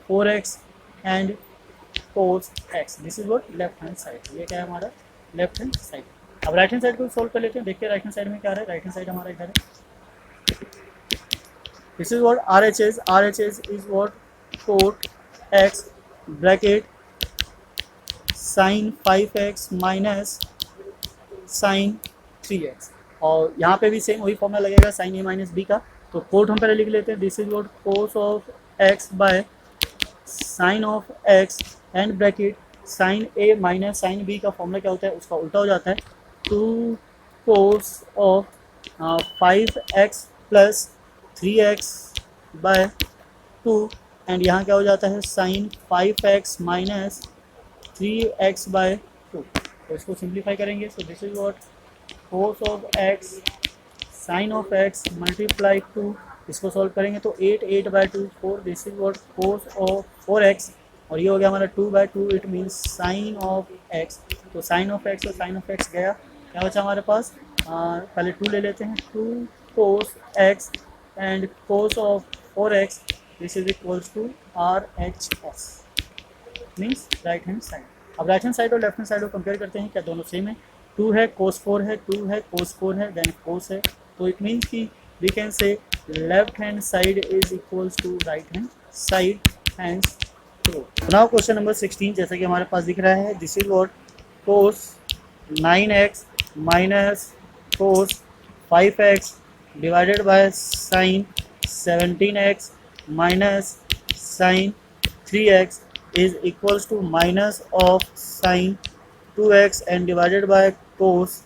4x and cos x, this is what left hand side. ये क्या है हमारा लेफ्ट हैंड साइड। अब राइट हैंड साइड को सॉल्व कर लेते हैं, देखिए राइट हैंड साइड में क्या है, राइट हैंड साइड हमारा इधर है, this is what RHS is what cot x bracket sine 5x minus sine 3x और यहाँ पे भी सेम वही फॉर्मूला लगेगा साइन ए माइनस बी का। तो कोट हम पहले लिख लेते हैं, this is what cos of x by sine of x and bracket sine a minus sine b का फॉर्मूला क्या होता है, उसका उल्टा हो जाता है 2 cos of 5x plus 3x by 2 and यहाँ क्या हो जाता है sine 5x minus 3x by 2। तो इसको सिंप्लीफाई करेंगे, so this is what cos of x sine of x multiply 2, इसको सॉल्व करेंगे तो 8 by 2 4, this is what cos of 4x और ये हो गया हमारा 2 by 2 it means sine of x। तो साइन ऑफ x और साइन ऑफ x गया, क्या बचा हमारे पास, पहले 2 ले लेते हैं, 2 cos x and cos of 4x this is equals to RHS means right hand side. अब राइट हैंड साइड और लेफ्ट हैंड साइड को कंपेयर करते हैं, क्या दोनों सेम है, 2 है कोस 4 है, 2 है कोस 4 है देन कोस है, तो इट मीन्स कि we can say left hand side is equals to right hand side hence true. Now question number 16 जैसा कि हमारे पास दिख रहा है, this is what cos 9x minus cos 5x divided by sine 17x minus sine 3x is equals to minus of sine 2x and divided by cos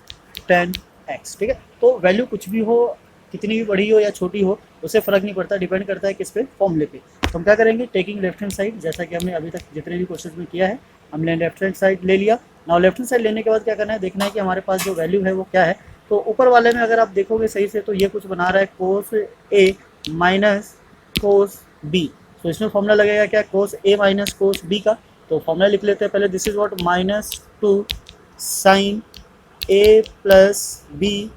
10x, ठीक है। तो वैल्यू कुछ भी हो, कितनी भी बड़ी हो या छोटी हो, उससे फ़र्क नहीं पड़ता, डिपेंड करता है किस पे, फॉर्मूले पे। तो हम क्या करेंगे, टेकिंग लेफ्ट हैंड साइड, जैसा कि हमने अभी तक जितने भी क्वेश्चन में किया है हमने लेफ्ट हैंड साइड ले लिया। नाउ लेफ्ट हैंड साइड लेने के बाद क्या करना है, देखना है कि हमारे पास जो वैल्यू है वो क्या है। तो ऊपर वाले में अगर आप देखोगे सही से तो ये कुछ बना रहा है कोस ए माइनस कोस बी, तो इसमें फॉर्मूला लगेगा क्या, कोस ए माइनस कोस बी का। तो फॉर्मूला लिख लेते हैं पहले, this is what minus 2 sine a plus B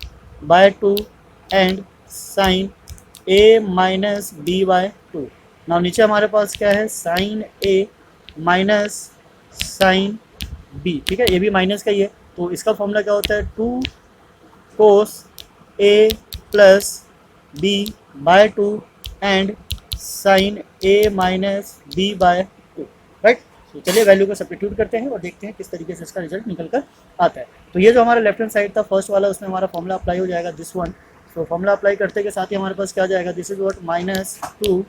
by 2 and sine a minus B by 2। Now नीचे हमारे पास क्या है, sine a minus sine b, ठीक है, ये भी माइनस का ही है, तो इसका फॉर्मूला क्या होता है 2 cos a plus B by 2 and sine a minus B by 2, right. तो चलिए वैल्यू को सब्स्टिट्यूट करते हैं और देखते हैं किस तरीके से इसका रिजल्ट निकल कर आता है। तो ये जो हमारा लेफ्ट हैंड साइड था फर्स्ट वाला, उसमें हमारा फॉर्मूला अप्लाई हो जाएगा दिस वन। तो फॉर्मूला अप्लाई करते के साथ ही हमारे पास क्या जाएगा, this is what minus 2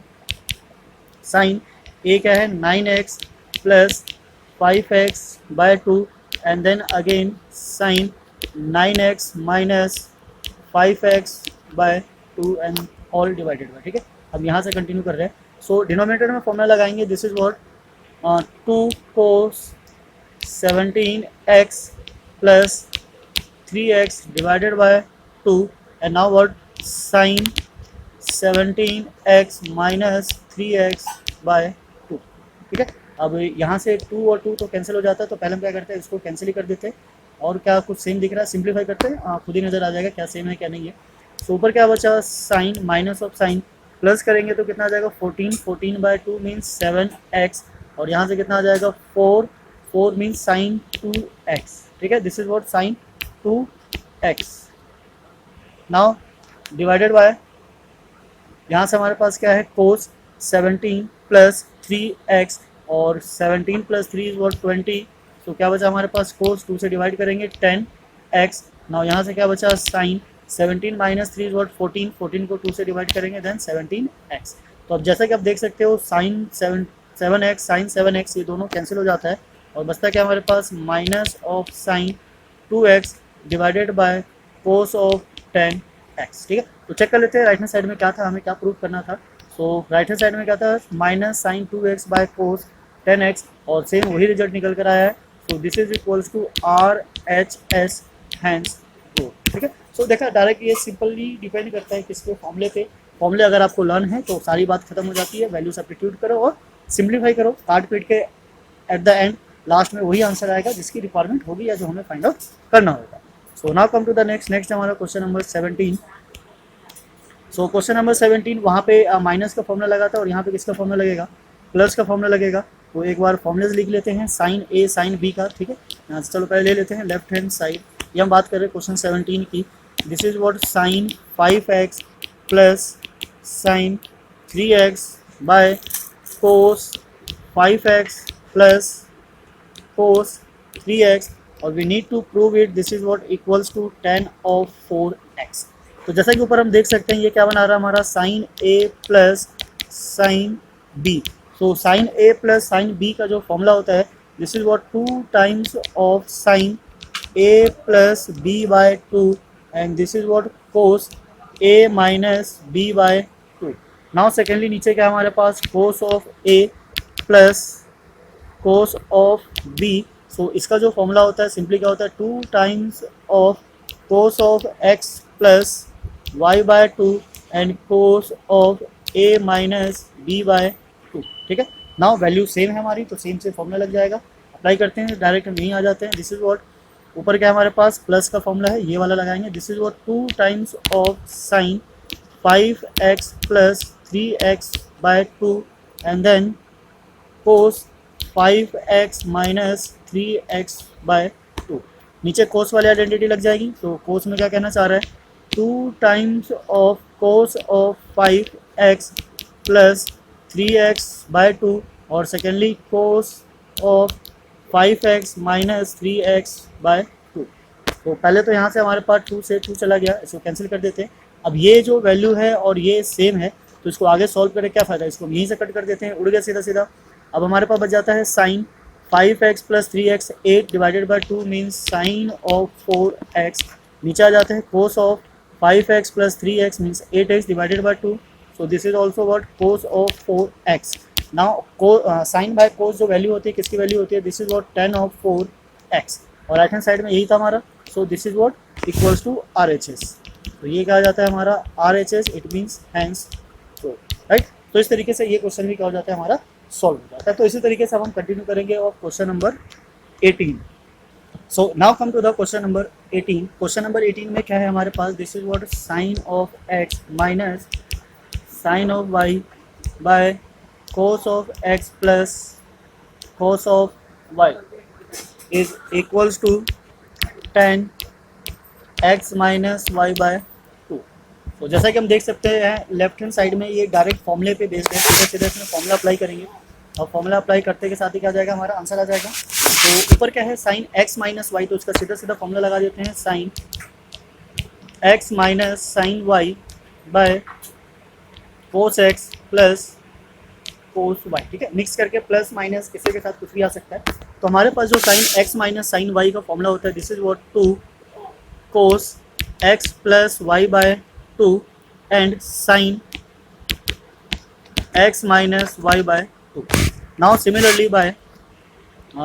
sine a क्या है 9x plus 5x by 2 and then again sine 9x minus 5x by 2 and all divided by, ठीक है। अब यहाँ से कंटिन्यू कर रहे हैं, सो डिनोमिनेटर में फॉर्मूला लगाएंगे, this is what 2 cos 17x plus 3x divided by 2 and now what sine 17x minus 3x by 2, ठीक है। अब यहाँ से 2 और 2 तो कैंसिल हो जाता है, तो पहले हम क्या करते हैं, इसको कैंसिल ही कर देते हैं। और क्या कुछ सेम दिख रहा है? सिंप्लीफाई करते हैं, खुद ही नज़र आ जाएगा क्या सेम है क्या नहीं है। सो ऊपर क्या बचा? Sine minus of sine, plus करेंगे तो कितना आ जाएगा? 14, 14/2 मीन्स 7x, और यहाँ से कितना आ जाएगा? 4, 4 मीन्स साइन 2x। ठीक है, this is what sine 2x। Now divided by, यहाँ से हमारे पास क्या है? कोस 17 प्लस 3x, और 17 प्लस 3 इज व्हाट 20। तो क्या बचा हमारे पास? कोस 2 से डिवाइड करेंगे 10x। नाउ यहाँ से क्या बचा? साइन 17 माइनस 3 इज व्हाट 14, 14 को 2 से डिवाइड करेंगे देन 17x। तो अब जैसा कि आप देख सकते हो साइन 7x साइन 7x ये दोनों कैंसिल हो जाता है, और बचता क्या हमारे पास? Minus of sine 2x divided by cos of 10x। ठीक है, तो चेक कर लेते हैं राइट हैंड साइड में क्या था, हमें क्या प्रूव करना था। सो राइट हैंड साइड में क्या था? Minus sign 2x bye cos 10x, और सेम वही रिजल्ट निकल कर आया है। So this is equals to RHS hence rule. ठीक है, सो देखा डायरेक्ट ये सिंपली डिपेंड करता है किसके फॉर्मूले पे। फॉर्मूले अगर आपको लर्न है तो सारी बात खत्म हो जाती है, वैल्यू सब्स्टिट्यूट करो और सिंप्लीफाई करो, काट पीट के एट द एंड लास्ट में वही आंसर आएगा जिसकी रिक्वायरमेंट होगी या जो हमें फाइंड आउट करना होगा। So now come to the next हमारा question number 17। So question number 17, वहाँ पे माइनस का फॉर्मूला लगा था और यहाँ पे किसका फॉर्मूला लगेगा? प्लस का फॉर्मूला लगेगा। तो एक बार फॉर्मूलेज लिख लेते हैं साइन ए साइन बी का। ठीक है, यहाँ से चलो पहले ले लेते हैं लेफ्ट हैंड साइड, ये हम बात कर रहे हैं क्वेश्चन 17 की। This is what sine 5x plus sine 3x by cos 5x plus cos 3x, और we need to prove it. This is what equals to tan of 4x। तो जैसा कि ऊपर हम देख सकते हैं ये क्या बना रहा है हमारा? Sine a plus sine b। So sine a plus sine b का जो फॉर्मूला होता है this is what 2 times of sine a plus b by 2, and this is what cos a minus b by 2। Now secondly नीचे क्या हमारे पास? Cos of a plus cos of b। So इसका जो फॉर्मूला होता है सिंपली क्या होता है? 2 times of cos of x plus y by 2 and cos of a minus b by 2। ठीक है, नाउ वैल्यू सेम है हमारी तो सेम से फॉर्मूला लग जाएगा। अप्लाई करते हैं, डायरेक्ट हम यहीं आ जाते हैं। दिस इज व्हाट, ऊपर क्या हमारे पास? प्लस का फॉर्मूला है, ये वाला लगाएंगे। This is what 2 times of sine 5x plus 3x by 2 and then cos 5x minus 3x by 2। नीचे कोस वाली आइडेंटिटी लग जाएगी, तो कोस में क्या कहना चाह रहा है? 2 times of cos of 5x plus 3x by 2, और secondly cos of 5x minus 3x by 2। तो पहले तो यहाँ से हमारे पास 2 से 2 चला गया, इसको कैंसिल कर देते हैं। अब ये जो वैल्यू है और ये सेम है तो इसको आगे सॉल्व करके क्या फ़ायदा, इसको यहीं से कट कर देते हैं, उड़ गया सीधा सीधा। अब हमारे पास बच जाता है sine 5x plus 3x 8 divided by 2 means sine of 4x। नीचे आ जाते हैं cos of 5x plus 3x means 8x divided by 2। So this is also what cos of 4x। Now sine by cos जो value होती है किसकी value होती है? This is what tan of 4x, और राइट हैंड साइड में यही था हमारा। So this is what equals to RHS। तो ये क्या आ जाता है हमारा? RHS, it means hence true, right. तो इस तरीके से ये क्वेश्चन भी क्या हो जाता है हमारा? सॉल्व हो जाता है। तो इसी तरीके से हम कंटिन्यू करेंगे और question number 18। So now come to the question number 18। Question number 18 में क्या है हमारे पास? This is what sine of x minus sine of y by cos of x plus cos of y is equals to tan x minus y by 2। तो जैसा कि हम देख सकते हैं लेफ्ट हैंड साइड में ये डायरेक्ट फॉर्मूले पे बेस्ड है, सीधे सीधे इसमें फॉर्मूला अप्लाई करेंगे और फॉर्मूला अप्लाई करते के साथ ही क्या आ जाएगा हमारा? आंसर आ जाएगा। तो ऊपर क्या है? साइन x माइनस वाई, तो उसका सीधा सीधा फॉर्मूला लगा देते हैं, sine x minus sine y by cos x plus cos y। ठीक है, मिक्स करके प्लस माइनस किसी के साथ कुछ भी आ सकता है। तो हमारे पास जो sine x minus sine y का फॉर्मूला होता है this is what 2 cos x plus y by 2 and sine x minus y by 2। Now similarly by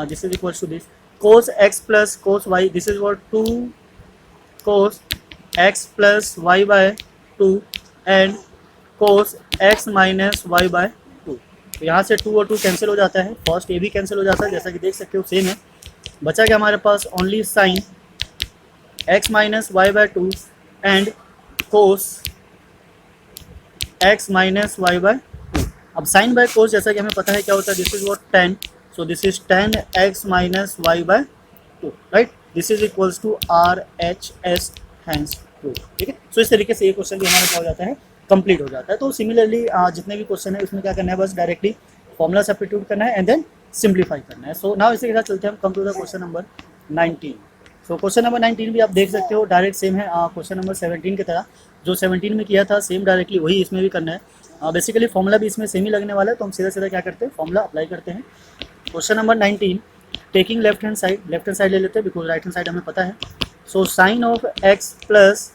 this is equals to this cos x plus cos y, this is what 2 cos x plus y by 2 and cos x minus y by 2। तो यहाँ से 2 और 2 cancel हो जाता है, first A भी cancel हो जाता है, जैसा कि देख सकते हो सेम है। बचा क्या हमारे पास? Only sine x minus y by two and cos x minus y by two. अब साइन बाय कोस जैसा कि हमें पता है क्या होता है, this is what tan, so this is tan x minus y by two, right, this is equals to R H S hence to, ठीक है। सो इस तरीके से ये क्वेश्चन भी हमारा क्या हो जाता है, कंप्लीट हो जाता है। तो सिमिलरली जितने भी क्वेश्चन है उसमें क्या करना है, बस डायरेक्टली फॉर्मूला सब्स्टिट्यूट करना है एंड देन सिंप्लीफाई करना है। सो नाउ इसी के साथ चलते हैं हम come to the question number 19। So question number 19 भी आप देख सकते हो डायरेक्ट सेम है क्वेश्चन नंबर 17 की तरह। जो 17 में किया था सेम डायरेक्टली वही इसमें भी करना है। बेसिकली फॉर्मूला भी इसमें सेम ही लगने वाला है, तो हम सीधा सीधा क्या करते हैं, फॉर्मूला अप्लाई करते हैं। Question number 19, taking left hand side ले लेते हैं बिकॉज राइट हैंड साइड हमें पता है। So sine of x plus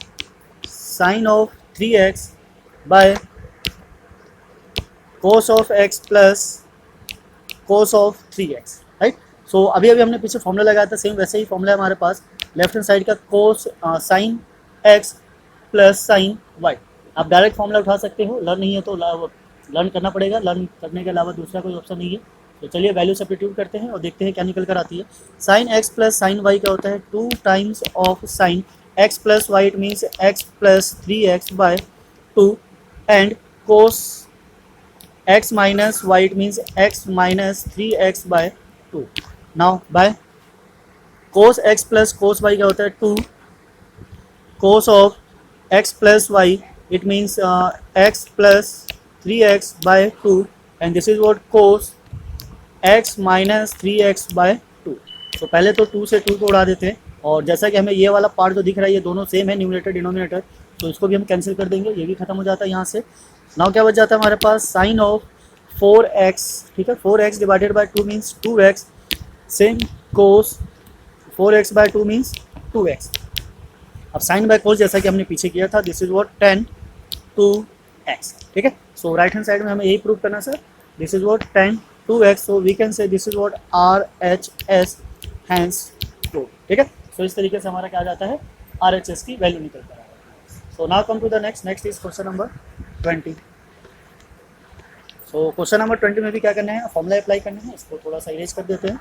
sine of 3x by cos of x plus cos of 3x, right. So अभी हमने पीछे फॉर्मूला लगाया था, सेम वैसे ही फॉर्मूला है हमारे पास। लेफ्ट हैंड साइड का कोस sign x plus sine y। आप डायरेक्ट फॉर्मूला उठा सकते हो, लर्न नहीं है तो लर्न करना पड़ेगा, लर्न करने के अलावा दूसरा कोई ऑप्शन नहीं है। तो चलिए वैल्यू सब्स्टिट्यूट करते हैं और देखते हैं क्या निकल कर आती है। Sine x plus sine y क्या होता है, 2 times of sine x plus y, it means x plus 3x by 2 and cos x minus y, it means x minus 3x by 2। Now by cos x plus cos y क्या होता है, 2 cos of x plus y, it means x plus 3x by 2 and this is what cos x minus 3x by 2। तो पहले तो 2 से 2 को उड़ा देते हैं और जैसा कि हमें ये वाला पार्ट जो दिख रहा है ये दोनों सेम है, न्यूमरेटर डिनोमिनेटर, तो इसको भी हम कैंसिल कर देंगे, ये भी खत्म हो जाता है यहाँ से। नाउ क्या बच जाता है हमारे पास, साइन ऑफ 4x, ठीक है, 4x divided by 2 means 2x, same cos 4x by 2 means 2x। अब साइन बाय कोस जैसा कि हमने पीछे किया था, this is what tan 2x, ठीक है। सो राइट हैंड साइड में हमें यही प्रूव करना sir, this is what tan 2x, so we can say this is what RHS hence prove, ठीक है। सो इस तरीके से हमारा क्या आ जाता है, RHS की वैल्यू निकल कर आ जाती है। So now come to the next is question number 20। So question number 20 में भी क्या करना है, फॉर्मूला अप्लाई करना है। इसको थोड़ा सा इरेज कर देते हैं।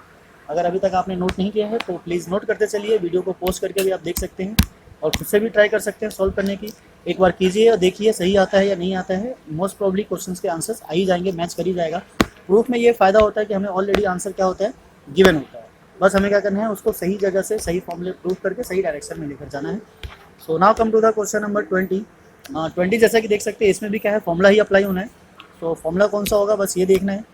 अगर अभी तक आपने नोट नहीं किया है तो प्लीज़ नोट करते चलिए, वीडियो को पोस्ट करके भी आप देख सकते हैं और खुद से भी ट्राई कर सकते हैं सॉल्व करने की। एक बार कीजिए और देखिए सही आता है या नहीं आता है। मोस्ट प्रॉब्ली क्वेश्चंस के आंसर्स आ ही जाएंगे, मैच कर ही जाएगा। प्रूफ में ये फ़ायदा होता है कि हमें ऑलरेडी आंसर क्या होता है, गिवन होता है, बस हमें क्या करना है, उसको सही जगह से सही फॉर्मूले प्रूफ करके सही डायरेक्शन में लेकर जाना है। So now come to the question number 20। जैसा कि देख सकते हैं इसमें भी क्या है, फॉर्मूला ही अप्लाई होना है। तो फॉर्मूला कौन सा होगा बस ये देखना है।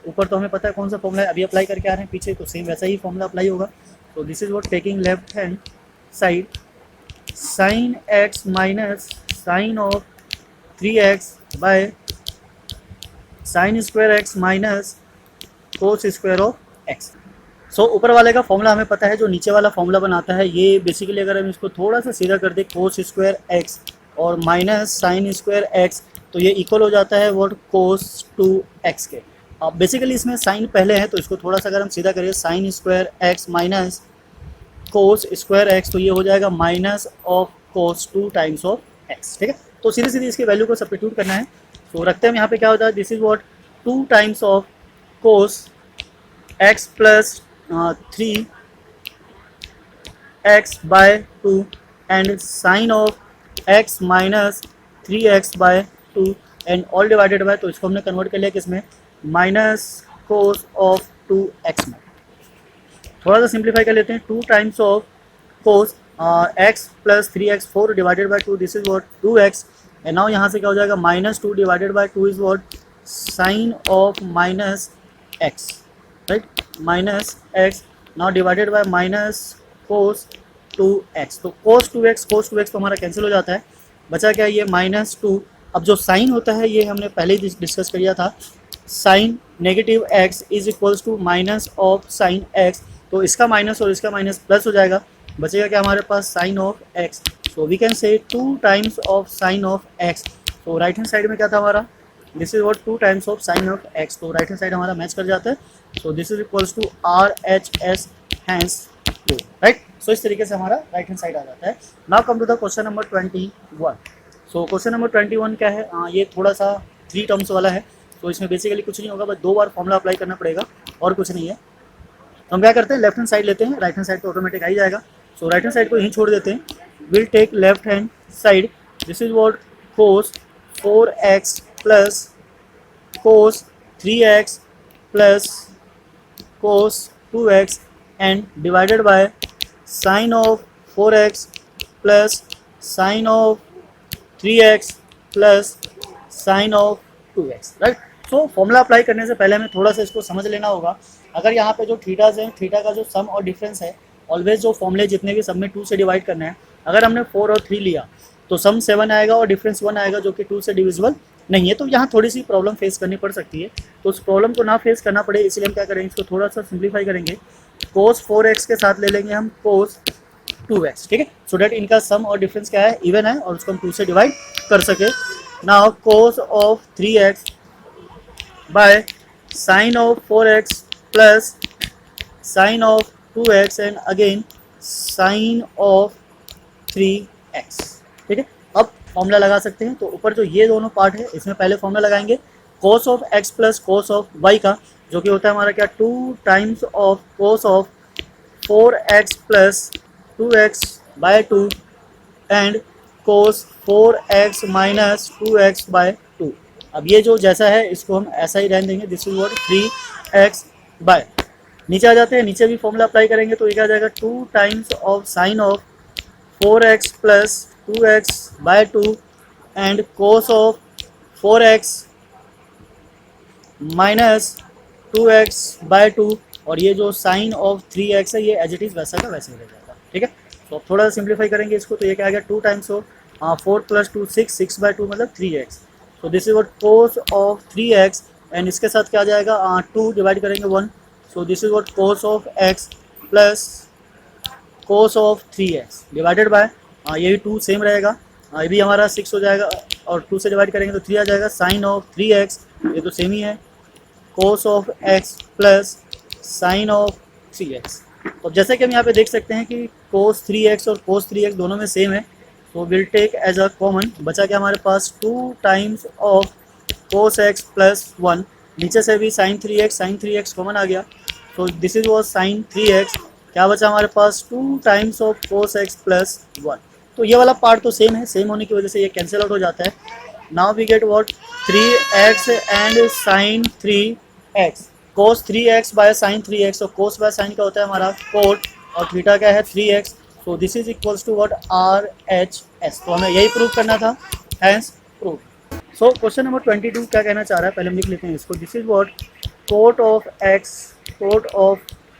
ऊपर तो हमें पता है कौन सा फॉर्मूला है, अभी अप्लाई करके आ रहे हैं पीछे, तो सेम वैसा ही फॉर्मूला अप्लाई होगा। तो this is what taking left hand side sine x minus sine of 3x by sine square x minus cos square of x। सो ऊपर वाले का फॉर्मूला हमें पता है, जो नीचे वाला फॉर्मूला बनाता है ये बेसिकली अगर हम इसको थोड़ा सा सीधा कर दे, कोस स्क्वायर x और माइनस साइन स्क्वायर x, तो ये इक्वल हो जाता है व्हाट, कोस 2x के। अब बेसिकली इसमें साइन पहले है तो इसको थोड़ा सा अगर हम सीधा करें, sign square x minus cos square x, तो ये हो जाएगा minus of cos 2 times of x, ठीक है। तो सीधे सीधे इसकी वैल्यू को सब्स्टिट्यूट करना है। तो रखते हैं हम यहाँ पे क्या होता है, this is what 2 times of cos x plus 3x by 2 and sine of x minus 3x by 2 and all divided by, तो इसको हमने कन्वर्ट कर लिया किसमें, माइनस कोस ऑफ 2x में। थोड़ा सा सिंप्लीफाई कर लेते हैं, 2 times of cos x plus 3x 4 divided by 2, this is what 2x and now यहाँ से क्या हो जाएगा, minus 2 divided by 2 is what sine of minus x, right, minus x now divided by minus cos 2x। तो कोस 2x तो हमारा cancel हो जाता है, बचा क्या ये माइनस 2। अब जो साइन होता है ये हमने पहले ही डिस्कस किया था, sine negative x is equals to minus of sine x, तो इसका माइनस और इसका माइनस प्लस हो जाएगा, बचेगा क्या हमारे पास, sine of x। So we can say 2 times of sine of x। तो राइट हैंड साइड में क्या था हमारा, this is what 2 times of sine of x, तो राइट हैंड साइड हमारा मैच कर जाता है। So this is equals to RHS hence to, right. So इस तरीके से हमारा राइट हैंड साइड आ जाता है। Now come to the question number 21। So question number 21 क्या है, ये थोड़ा सा 3 टर्म्स वाला है, तो इसमें बेसिकली कुछ नहीं होगा, बस 2 बार फॉर्मूला अप्लाई करना पड़ेगा और कुछ नहीं है। तो हम क्या करते हैं, लेफ्ट हैंड साइड लेते हैं, राइट हैंड साइड तो ऑटोमेटिक आ ही जाएगा। सो राइट हैंड साइड को यहीं छोड़ देते हैं will take left hand side. This is what cos 4x plus cos 3x plus cos 2x and divided by sin of 4x plus sin of 3x plus sine of 2x, right. So formula apply करने से पहले हमें थोड़ा सा इसको समझ लेना होगा। अगर यहाँ पे जो थीटाज हैं, थीटा का जो सम और डिफरेंस है, ऑलवेज जो फॉर्मूले जितने भी सब में 2 से डिवाइड करना है। अगर हमने 4 और 3 लिया तो सम 7 आएगा और डिफरेंस 1 आएगा जो कि 2 से डिविजिबल नहीं है। तो यहाँ थोड़ी सी प्रॉब्लम फेस करनी पड़ सकती है। तो उस प्रॉब्लम को ना फेस करना पड़े इसलिए हम क्या करेंगे, इसको थोड़ा सा सिंप्लीफाई करेंगे। cos 4x के साथ ले लेंगे हम cos 2x, ठीक है, सो डैट इनका सम और डिफरेंस क्या है, इवन है और उसको हम 2 से डिवाइड कर सके। Now cos of 3x by sine of 4x plus sine of 2x and again sine of 3x, ठीक है। अब फॉर्मूला लगा सकते हैं। तो ऊपर जो ये दोनों पार्ट है इसमें पहले फॉर्मूला लगाएंगे cos of x plus cos of y का, जो कि होता है हमारा क्या, 2 times of cos of 4x plus 2x by 2 and cos 4x minus 2x by 2। अब ये जो जैसा है इसको हम ऐसा ही रहने देंगे। This is what 3x bye, नीचे आ जाते हैं, नीचे भी फॉर्मूला अप्लाई करेंगे तो ये क्या जाएगा, 2 times of sine of 4x plus 2x by 2 and cos of 4x minus 2x by 2, और ये जो साइन ऑफ 3x है ये एज इट इज़ वैसा का वैसे ही रह जाएगा, ठीक है। तो अब थोड़ा सा सिंप्लीफाई करेंगे इसको तो ये क्या आ गया, 2 टाइम्स ऑफ 4 प्लस 2 6 बाय 2 मतलब 3x। तो this is what cos of 3x and इसके साथ क्या आ जाएगा, 2 डिवाइड करेंगे 1, सो this is what cos of x plus cos of 3x divided bye ये भी 2 सेम रहेगा, ये भी हमारा 6 हो जाएगा और 2 से डिवाइड करेंगे तो 3 आ जाएगा, साइन ऑफ 3x ये तो सेम ही है, cos of x plus sine of 3x। तो जैसे कि हम यहाँ पे देख सकते हैं कि cos 3x और cos 3x दोनों में सेम है, तो will take as a common, बचा क्या हमारे पास 2 times of cos x plus 1, नीचे से भी sin 3x कॉमन आ गया, तो this is was sin 3x, क्या बचा हमारे पास 2 times of cos x plus 1। तो ये वाला पार्ट तो सेम है, सेम होने की वजह से ये कैंसिल आउट हो जाता है। Now we get what 3x and sin 3x, cos 3x by sin 3x, तो cos बाय sin का होता है हमारा cot और थीटा क्या है 3x, so this is equals to what RHS। तो हमें यही प्रूव करना था, hence prove. So question number 22 क्या कहना चाह रहा है, पहले हम लिख लेते हैं इसको। This is what cot of x cot of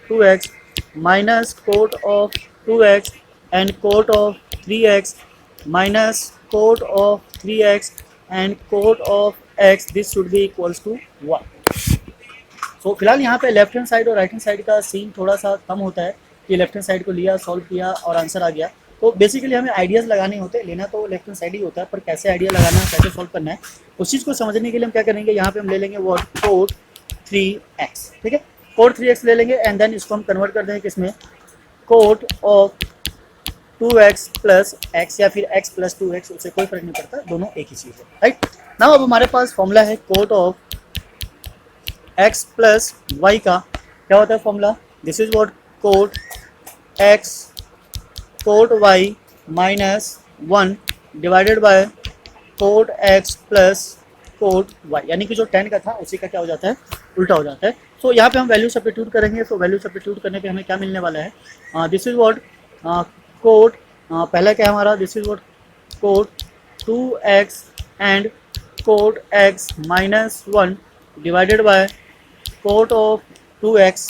2x minus cot of 2x and cot of 3x minus cot of 3x and cot of x, this should be equals to 1। सो फिलहाल यहाँ पे लेफ्ट हैंड साइड और right hand side का scene थोड़ा सा कम होता है कि लेफ्ट हैंड साइड को लिया, सॉल्व किया और आंसर आ गया। तो बेसिकली हमें आइडियाज़ लगाने होते हैं, लेना तो लेफ्ट हैंड साइड ही होता है, पर कैसे आइडिया लगाना है, कैसे सॉल्व करना है, उस चीज़ को समझने के लिए हम क्या करेंगे, यहाँ पे हम ले लेंगे वो cot 3x, ठीक है, cot 3x ले लेंगे एंड देन इसको हम कन्वर्ट कर देंगे किसमें, cot of 2x plus x या फिर x प्लस 2x, उससे कोई फर्क नहीं पड़ता, दोनों एक ही चीज़ है, राइट। नाउ अब हमारे पास फॉर्मूला है cot of x plus y का, क्या होता है formula, this is what cot x cot y minus 1 divided by cot x plus cot y, यानी कि जो 10 का था उसी का क्या हो जाता है, उल्टा हो जाता है। सो यहाँ पे हम वैल्यू सब्स्टिट्यूट करेंगे, तो वैल्यू सब्स्टिट्यूट करने पे हमें क्या मिलने वाला है, दिस इज व्हाट cot पहला क्या है हमारा, this is what cot 2x and cot x minus 1 divided by cot of 2x,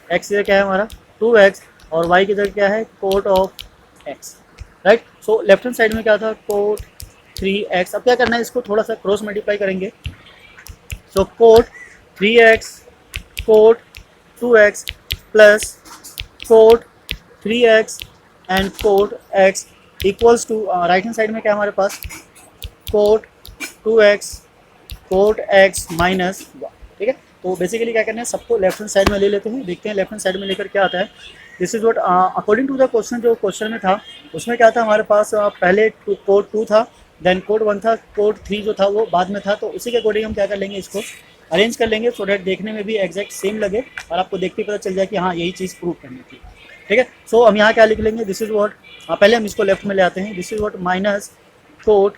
x ये क्या है हमारा 2x और y की जगह क्या है cot of x, right. So left hand side में क्या था cot 3x, अब क्या करना है, इसको थोड़ा सा क्रॉस मल्टीप्लाई करेंगे, so cot 3x cot 2x plus cot 3x and cot x equals to right hand side में क्या हमारे पास cot 2x cot x minus 1, ठीक है। तो बेसिकली क्या करना है, सबको लेफ्ट हैंड साइड में ले लेते हैं, देखते हैं लेफ्ट हैंड साइड में लेकर क्या आता है। This is what according to the question, जो क्वेश्चन में था उसमें क्या था हमारे पास, पहले cot 2 था, देन cot 1 था, cot 3 जो था वो बाद में था, तो उसी के अकॉर्डिंग हम क्या कर लेंगे, इसको अरेंज कर लेंगे सो डैट देखने में भी एग्जैक्ट सेम लगे और आपको देखते पता चल जाए कि हाँ यही चीज़ प्रूव करनी थी, ठीक है। सो हम यहाँ क्या लिख लेंगे, दिस इज व्हाट, पहले हम इसको लेफ्ट में ले आते हैं, this is what minus cot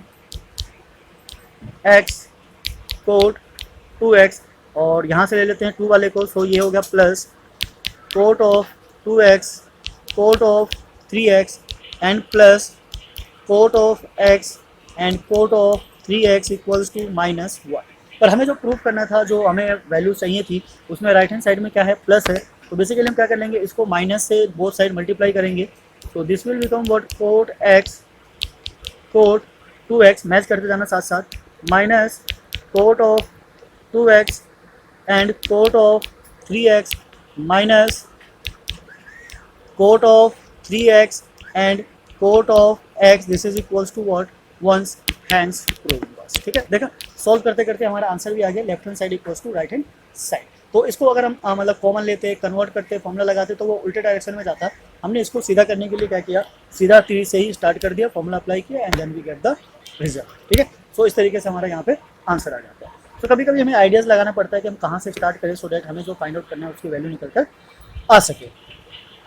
x cot 2x, और यहाँ से ले लेते हैं 2 वाले को, सो ये हो गया plus cot of 2x cot of 3x and plus cot of x and cot of 3x equals to -1। पर हमें जो प्रूव करना था, जो हमें वैल्यू चाहिए थी, उसमें राइट हैंड साइड में क्या है, प्लस है, तो बेसिकली हम क्या कर लेंगे, इसको माइनस से बोथ साइड मल्टीप्लाई करेंगे, तो this will become what cot x cot 2x, match करते जाना साथ साथ, minus cot of 2x and cot of 3x minus cot of 3x and cot of x, this is equals to what once hands proved. बस ठीक है, देखा solve करते करते हमारा आंसर भी आ गया, left hand side equals to right hand side. तो इसको अगर हम मतलब कॉमन लेते, कन्वर्ट करते, फॉर्मूला लगाते, तो वो उल्टे डायरेक्शन में जाता। हमने इसको सीधा करने के लिए क्या किया, सीधा 3 से ही स्टार्ट कर दिया, फॉर्मूला अप्लाई किया and then we get the result. ठीक है, सो इस तरीके से हमारा यहाँ पे आंसर आ जाता है। तो कभी कभी हमें आइडियाज़ लगाना पड़ता है कि हम कहाँ से स्टार्ट करें, सो डैट हमें जो फाइंड आउट करना है उसकी वैल्यू निकल कर आ सके।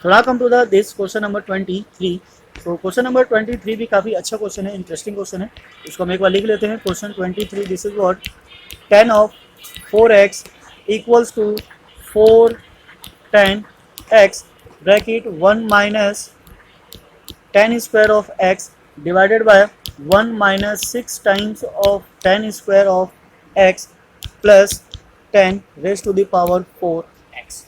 तो now come to the this question number 23। तो क्वेश्चन नंबर 23 भी काफ़ी अच्छा क्वेश्चन है, इंटरेस्टिंग क्वेश्चन है, इसको हम एक बार लिख लेते हैं। Question 23, this is what tan of 4x equals to 4 tan x bracket 1 minus tan square of x divided by 1 minus 6 times of tan square of x plus 10 raise to the power 4x।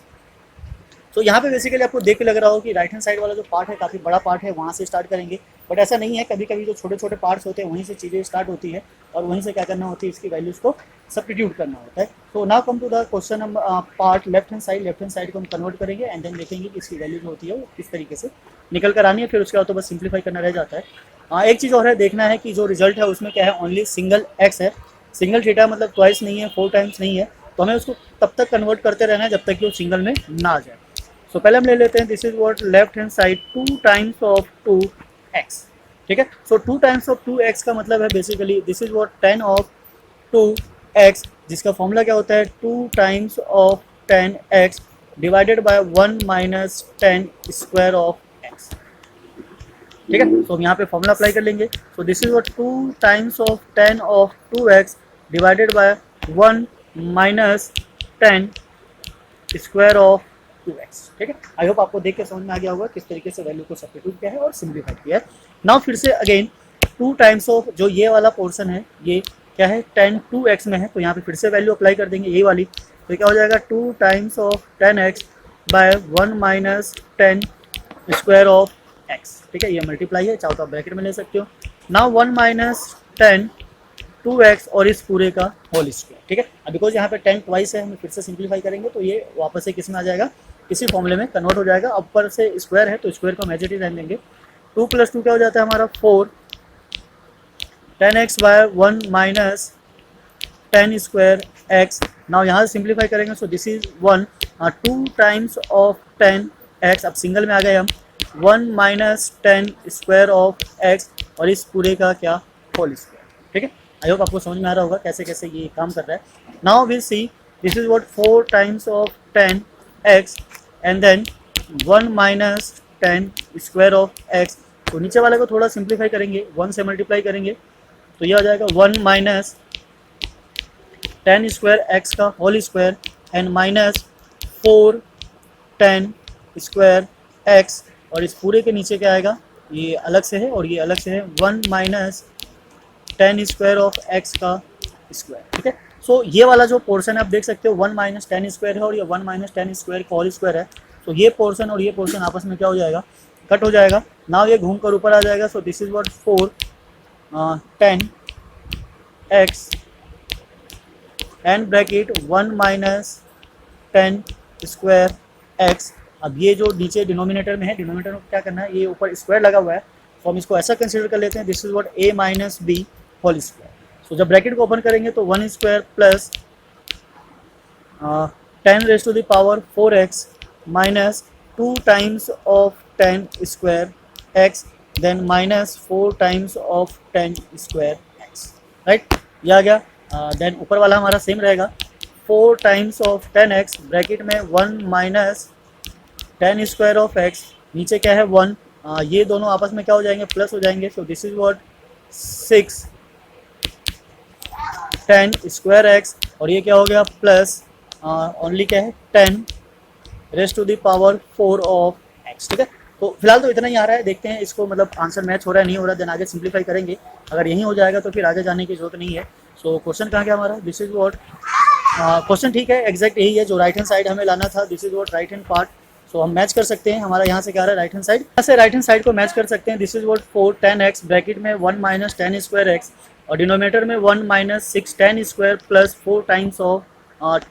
तो यहाँ पे basically आपको देख के लग रहा हो कि राइट हैंड साइड वाला जो पार्ट है काफ़ी बड़ा पार्ट है, वहाँ से स्टार्ट करेंगे, बट ऐसा नहीं है। कभी कभी जो छोटे छोटे पार्ट्स होते हैं वहीं से चीज़ें स्टार्ट होती है और वहीं से क्या करना होती है, इसकी वैल्यूज़ को सब्स्टिट्यूट करना होता है। तो now come to the question number part left hand side को हम कन्वर्ट करेंगे एंड देन देखेंगे कि इसकी वैल्यू जो होती है वो किस तरीके से निकल कर आनी है, फिर उसके बाद तो बस सिंप्लीफाई करना रह जाता है। एक चीज़ और है, देखना है कि जो रिजल्ट है उसमें क्या है, ओनली सिंगल एक्स है, सिंगल थीटा मतलब ट्वाइस नहीं है, 4 टाइम्स नहीं है, तो हमें उसको तब तक कन्वर्ट करते रहना है जब तक कि वो सिंगल में ना आ जाए। सो पहले हम ले लेते हैं, this is what left hand side 2 times of 2x। ठीक है, सो 2 टाइम्स ऑफ 2x का मतलब है basically this is what 10 of 2x, जिसका फॉर्मूला क्या होता है 2 times of 10x divided by 1 minus 10 square of x। ठीक है, तो हम यहाँ पे फॉर्मूला अप्लाई कर लेंगे। सो this is what 2 times of 10 of 2x divided by 1 minus 10 square of 2x। ठीक है, आई होप आपको देख के समझ में आ गया होगा किस तरीके से वैल्यू को सब्स्टिट्यूट किया है और सिंप्लीफाई किया है। नाउ फिर से अगेन 2 टाइम्स ऑफ जो ये वाला पोर्शन है, ये क्या है 10 2x में है, तो यहाँ पे फिर से वैल्यू अप्लाई कर देंगे यही वाली, तो क्या हो जाएगा 2 times of 10x by 1 minus 10 square of x। ठीक है, ये मल्टीप्लाई है, चाहो तो आप ब्रैकेट में ले सकते हो। नाउ 1 माइनस 10 2x और इस पूरे का होल स्क्वायर। ठीक है, अब बिकॉज यहाँ पे 10 ट्वाइस है, हम फिर से सिंप्लीफाई करेंगे तो ये वापस से किस में आ जाएगा, इसी फॉर्मूले में कन्वर्ट हो जाएगा। ऊपर से स्क्वायर है तो स्क्वायर को मेजर ही रहने देंगे। 2 + 2 क्या हो जाता है हमारा 4 10x by 1 minus 10 square x। Now यहाँ से सिंप्लीफाई करेंगे, so this is 1 2 times of 10x, अब सिंगल में आ गए हम, 1 माइनस 10 स्क्वायर ऑफ x और इस पूरे का क्या होल स्क्वायर। ठीक है, आई होप आपको समझ में आ रहा होगा कैसे कैसे ये काम कर रहा है। Now will see this is what 4 times of 10x and then 1 minus 10 square of x। तो नीचे वाले को थोड़ा सिंप्लीफाई करेंगे, 1 से मल्टीप्लाई करेंगे तो ये हो जाएगा 1 माइनस 10 स्क्वायर x का whole square and minus 4 10 square x, और इस पूरे के नीचे क्या आएगा, ये अलग से है और ये अलग से है, 1 माइनस 10 स्क्वायर ऑफ x का स्क्वायर। ठीक है, सो ये वाला जो पोर्शन है आप देख सकते हो 1 माइनस 10 स्क्वायर है और ये 1 माइनस 10 स्क्वायर का होल स्क्वायर है, तो ये पोर्शन और ये पोर्शन आपस में क्या हो जाएगा, कट हो जाएगा। नाउ ये घूम कर ऊपर आ जाएगा, so this is what 4 10 x and bracket 1 minus 10 square x। अब ये जो नीचे डिनोमिनेटर में है, डिनोमिनेटर में क्या करना है, ये ऊपर स्क्वायर लगा हुआ है, तो हम इसको ऐसा कंसिडर कर लेते हैं, this is what a minus b whole square. So जब ब्रैकेट को ओपन करेंगे तो 1 square plus 10 raise to the power 4x minus 2 times of 10 square x then minus 4 times of 10 square x। Right, ये आ गया। देन ऊपर वाला हमारा सेम रहेगा, 4 टाइम्स ऑफ 10x ब्रैकेट में 1 माइनस 10 स्क्वायर ऑफ x नीचे क्या है 1, ये दोनों आपस में क्या हो जाएंगे, प्लस हो जाएंगे। सो this is what 6 10 square x, और ये क्या हो गया प्लस ओनली क्या है 10 raised to the power 4 of x. ठीक है, तो फिलहाल तो इतना ही आ रहा है, देखते हैं इसको मतलब आंसर मैच हो रहा है नहीं हो रहा, देन आगे सिंप्लीफाई करेंगे। अगर यही हो जाएगा तो फिर आगे जाने की जरूरत नहीं है। सो क्वेश्चन कहाँ गया हमारा, दिस इज व्हाट क्वेश्चन ठीक है, एग्जैक्ट यही है जो राइट हैंड साइड हमें लाना था। This is what right hand part. So हम मैच कर सकते हैं, हमारा यहाँ से क्या आ रहा है राइट हैंड साइड, यहाँ से राइट हैंड साइड को मैच कर सकते हैं। This is what 4 10 x bracket में 1 माइनस 10 स्क्वायर एक्स, और डिनोमिनेटर में 1 minus 6 10 square plus 4 times of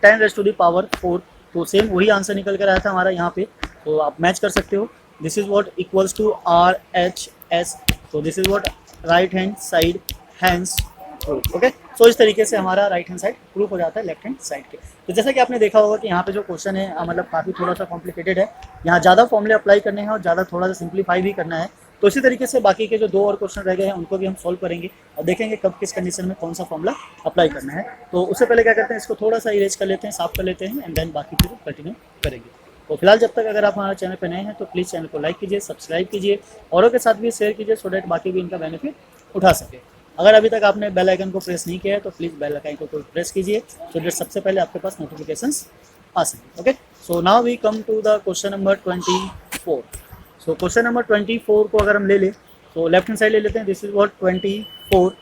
10 raised to the power 4। तो सेम वही आंसर निकल कर आया था हमारा यहाँ पे, तो आप मैच कर सकते हो। This is what equals to R H S. तो this is what right hand side hands proof. Okay, so इस तरीके से हमारा राइट हैंड साइड प्रूफ हो जाता है लेफ्ट हैंड साइड के। तो जैसा कि आपने देखा होगा कि यहाँ पे जो क्वेश्चन है मतलब काफ़ी थोड़ा सा कॉम्प्लिकेटेड है, यहाँ ज़्यादा फॉर्मूले अप्लाई करने हैं और ज़्यादा थोड़ा सा सिंप्लीफाई भी करना है। तो इसी तरीके से बाकी के जो 2 और क्वेश्चन रह गए हैं उनको भी हम सॉल्व करेंगे और देखेंगे कब किस कंडीशन में कौन सा फॉर्मूला अप्लाई करना है। तो उससे पहले क्या करते हैं, इसको थोड़ा सा इरेज कर लेते हैं, साफ कर लेते हैं, एंड देन बाकी चीज़ें कंटिन्यू करेंगे। तो फिलहाल जब तक अगर आप हमारे चैनल पर नए हैं तो प्लीज़ चैनल को लाइक कीजिए, सब्सक्राइब कीजिए, औरों के साथ भी शेयर कीजिए, सो डैट बाकी भी इनका बेनिफिट उठा सके। अगर अभी तक आपने बेल आइकन को प्रेस नहीं किया है तो प्लीज़ बेल आइकन को प्रेस कीजिए, सो दैट सबसे पहले आपके पास नोटिफिकेशंस आ सके। Okay, so now we come to the question number 24। So question number 24 को अगर हम ले लें तो लेफ्ट हैंड साइड ले लेते हैं। This is what 24,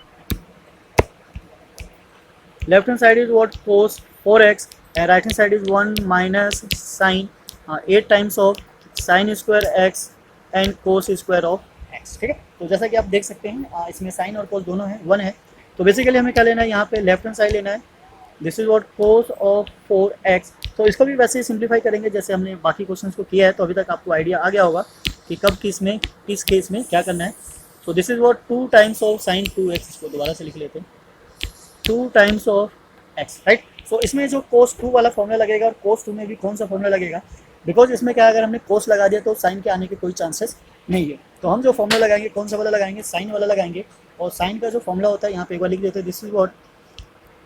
left hand side is what cos 4x and right hand side is 1 minus sine 8 times of sine square x and cos square of x. ठीक है, तो जैसा कि आप देख सकते हैं इसमें साइन और कोस दोनों है 1 है। तो बेसिकली हमें क्या लेना है, यहाँ पे लेफ्ट हैंड साइड लेना है। This is what cos of 4x। तो इसको भी वैसे ही सिंप्लीफाई करेंगे जैसे हमने बाकी क्वेश्चंस को किया है। तो अभी तक आपको आइडिया आ गया होगा कि कब किस केस में क्या करना है। तो this is what 2 times of sine 2x, इसको दोबारा से लिख लेते हैं 2 टाइम्स ऑफ x, राइट। सो इसमें जो cos 2 वाला फॉर्मूला लगेगा और cos 2 में भी कौन सा फॉर्मूला लगेगा, बिकॉज इसमें क्या अगर हमने cos लगा दिया तो साइन के आने के कोई चांसेस नहीं है। तो हम जो फॉर्मूला लगाएंगे कौन सा वाला लगाएंगे, साइन वाला लगाएंगे। और साइन का जो फॉर्मूला होता है यहाँ पे एक बार लिख देते हैं, this is what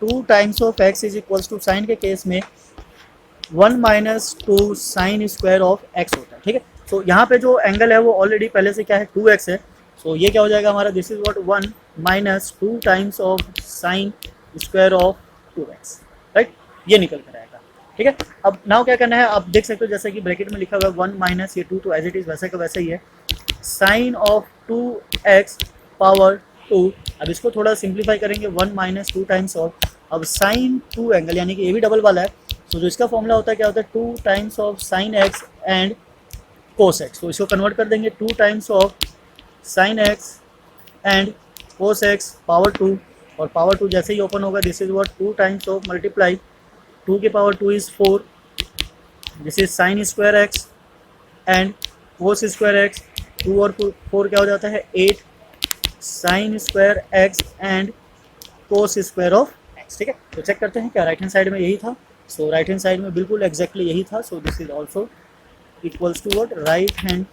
2 times of x is equals to, sine के केस में 1 minus 2 sine square of x होता है। ठीक है, तो यहाँ पे जो एंगल है वो ऑलरेडी पहले से क्या है 2x है। सो ये क्या हो जाएगा हमारा, this is what 1 minus 2 times of sine square of 2x, right, ये निकल कर आएगा। ठीक है, अब नाउ क्या करना है, आप देख सकते हो जैसे कि ब्रैकेट में लिखा हुआ है 1 माइनस ये 2, तो एज इट इज वैसे का वैसा ही है, साइन ऑफ 2x पावर 2। अब इसको थोड़ा सिंप्लीफाई करेंगे, 1 माइनस 2 टाइम्स ऑफ, अब साइन 2 एंगल यानी कि ये भी डबल वाला है। तो जो इसका फॉर्मूला होता है क्या होता है 2 times of sine x and cos x. तो इसको कन्वर्ट कर देंगे 2 times of sine x and cos x power 2, और पावर 2 जैसे ही ओपन होगा this is what 2 times of multiply 2 की power 2 is 4, this is sign square x and cos square x. 2 और 4 क्या हो जाता है 8 sign square x and cos square of x. ठीक है, तो चेक करते हैं क्या राइट हैंड साइड में यही था। सो राइट हैंड साइड में बिल्कुल एग्जैक्टली यही था। So this is also equals to what right hand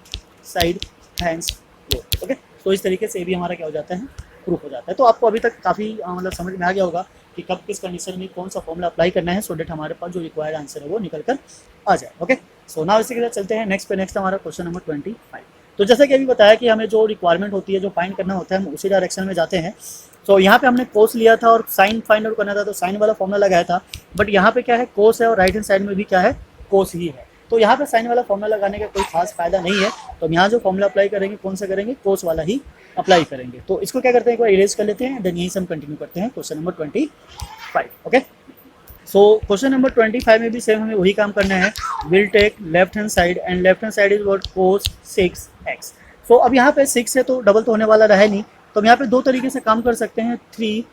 side hands proof. Okay, तो इस तरीके से भी हमारा क्या हो जाता है प्रूफ हो जाता है। तो आपको अभी तक काफ़ी मतलब समझ में आ गया होगा कि कब किस कंडीशन में कौन सा फॉर्मूला अप्लाई करना है, सो डेट हमारे पास जो रिक्वायर्ड आंसर है वो निकल कर आ जाए। ओके, सो नाउ इसी के साथ चलते हैं नेक्स्ट पे। नेक्स्ट हमारा क्वेश्चन नंबर 25। तो जैसा कि अभी बताया कि हमें जो रिक्वायरमेंट होती है, जो फाइंड करना होता है, हम उसी डायरेक्शन में जाते हैं। तो यहाँ पे हमने कोस लिया था और साइन फाइंड आउट करना था, तो साइन वाला फॉर्मूला लगाया था। बट यहाँ पे क्या है कोस है और राइट हैंड साइड में भी क्या है कोस ही है। तो यहाँ पे साइन वाला फॉर्मूला लगाने का कोई खास फायदा नहीं है। तो हम यहाँ जो फॉर्मूला अप्लाई करेंगे कौन सा करेंगे, कोस वाला ही अप्लाई करेंगे। तो इसको क्या करते हैं एक बार इरेज कर लेते हैं, देन यहीं से हम कंटिन्यू करते हैं question number 25। Okay, so question number 25 में भी सेम हमें वही काम करना है। Will take left hand side and left hand side is what cos 6x। सो अब यहाँ पे 6 है तो डबल तो होने वाला रहा नहीं, तो हम यहाँ पे दो तरीके से काम कर सकते हैं। 3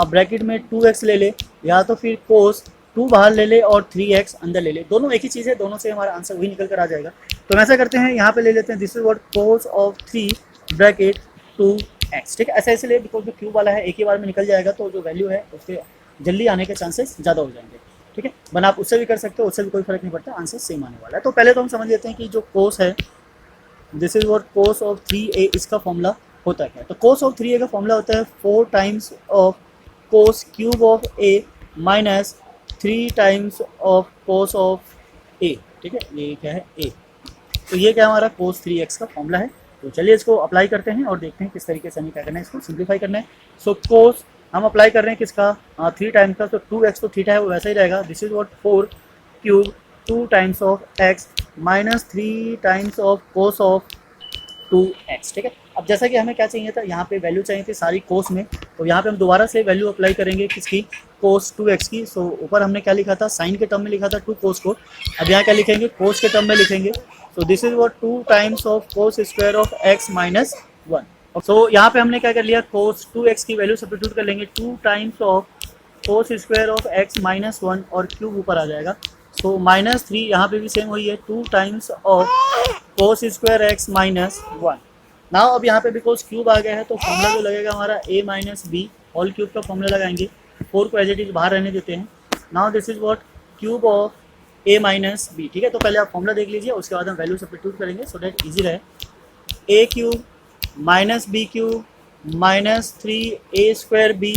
ब्रैकेट में 2x ले ले, या तो फिर कोस 2 बाहर ले ले और 3x अंदर ले ले। दोनों एक ही चीज़ है, दोनों से हमारा आंसर वही निकल कर आ जाएगा। तो हम ऐसा करते हैं, यहाँ पे ले लेते हैं this is what cos of 3 bracket 2x। ठीक है, ऐसा इसलिए बिकॉज जो क्यूब वाला है एक ही बार में निकल जाएगा, तो जो वैल्यू है उसके जल्दी आने के चांसेस ज़्यादा हो जाएंगे। ठीक है, बना आप उससे भी कर सकते हो, उससे भी कोई फर्क नहीं पड़ता, आंसर सेम आने वाला है। तो पहले तो हम समझ लेते हैं कि जो कोस है this is what cos of 3a, इसका फॉर्मूला होता है। तो कोस ऑफ 3a का फॉर्मूला होता है 4 times of cos cube of a minus 3 times of cos of a। ठीक है, ये क्या है a। तो ये क्या हमारा cos 3x का फॉर्मूला है। तो चलिए इसको अप्लाई करते हैं और देखते हैं किस तरीके से हमें क्या करना है, इसको सिंप्लीफाई करना है। सो cos हम अप्लाई कर रहे हैं किसका, 3 टाइम्स का, तो 2x तो थीटा है वो वैसा ही रहेगा। This is what 4 cube 2 times of x minus 3 times of cos of 2x, ठीक है। अब जैसा कि हमें क्या चाहिए था, यहाँ पे वैल्यू चाहिए थी सारी कोस में, तो यहाँ पे हम दोबारा से वैल्यू अप्लाई करेंगे किसकी, कोस 2x की। सो ऊपर हमने क्या लिखा था, साइन के टर्म में लिखा था 2 कोस को, अब यहाँ क्या लिखेंगे, कोस के टर्म में लिखेंगे। सो this is what 2 times of cos square of x minus 1। सो यहाँ पे हमने क्या कर लिया, कोस 2x की वैल्यू सब्स्टिट्यूट कर लेंगे 2 times of cos square of x minus 1 और क्यूब ऊपर आ जाएगा। सो माइनस 3 यहाँ पे भी सेम वही है, 2 times of cos square x minus 1। Now अब यहाँ पे बिकॉज क्यूब आ गया है तो फॉर्मूला जो लगेगा हमारा a minus b whole cube का फॉर्मूला लगाएंगे। 4 को एज इट इज बाहर रहने देते हैं। Now this is what cube of a minus B, ठीक है। तो पहले आप फॉर्मूला देख लीजिए, उसके बाद हम वैल्यू सब्स्टिट्यूट करेंगे सो दैट इजी रहे। a cube minus b cube minus 3a square b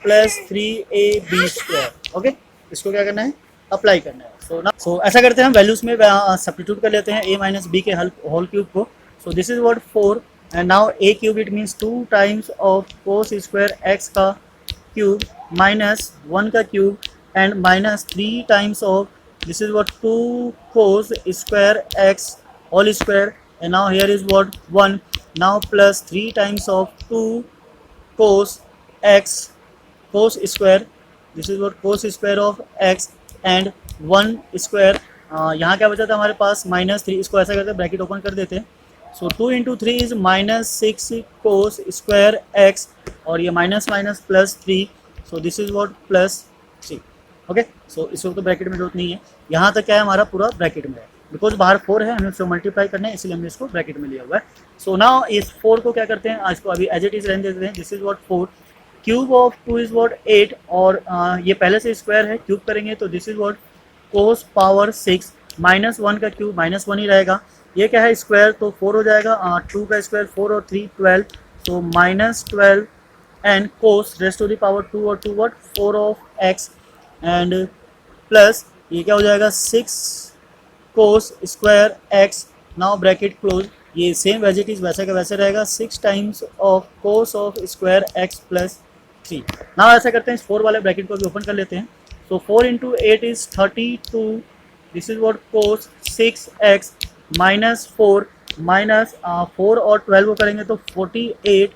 plus 3ab square, okay. इसको क्या करना है, अप्लाई करना है। सो ऐसा करते हैं हम वैल्यूज में सब्स्टिट्यूट कर लेते हैं a माइनस बी के होल क्यूब को। So this is what 4 and now a cube it means 2 times of cos square x का क्यूब माइनस 1 का cube and minus 3 times of this is what 2 cos square x whole square and now here is what 1 now plus 3 times of 2 cos x cos square this is what cos square of x and 1 square. यहाँ क्या बचा था हमारे पास, minus 3। इसको ऐसा करते हैं, ब्रैकेट ओपन कर देते हैं। So 2 into 3 is minus 6 cos square x और ये minus minus plus 3। So this is what plus 3, okay. So इसको तो ब्रैकेट में जरूरत नहीं है, यहाँ तक क्या है हमारा पूरा ब्रैकेट में है, बिकॉज बाहर 4 है, हमें इसको मल्टीप्लाई करना है इसलिए हमने इसको ब्रैकेट में लिया हुआ है। सो नाउ इस 4 को क्या करते हैं, आज को अभी एज इट इज रहने देते हैं। This is what 4 cube of 2 is what 8 और ये पहले से स्क्वायर है, क्यूब करेंगे तो this is what cos power 6 minus 1 का क्यूब माइनस 1 ही रहेगा। ये क्या है स्क्वायर तो 4 हो जाएगा, 2 का स्क्वायर 4 और 3 12, तो minus 12 and cos raised to the power 2 और 2 what 4 of x and plus ये क्या हो जाएगा 6 cos square x। Now bracket close, ये सेम एज इट इज वैसे का वैसे रहेगा, 6 times of cos of square x plus 3। Now ऐसा करते हैं, इस 4 वाले ब्रैकेट को भी ओपन कर लेते हैं। सो 4 into 8 is 32, this is what cos 6x minus 4 minus 4 और 12 को करेंगे तो 48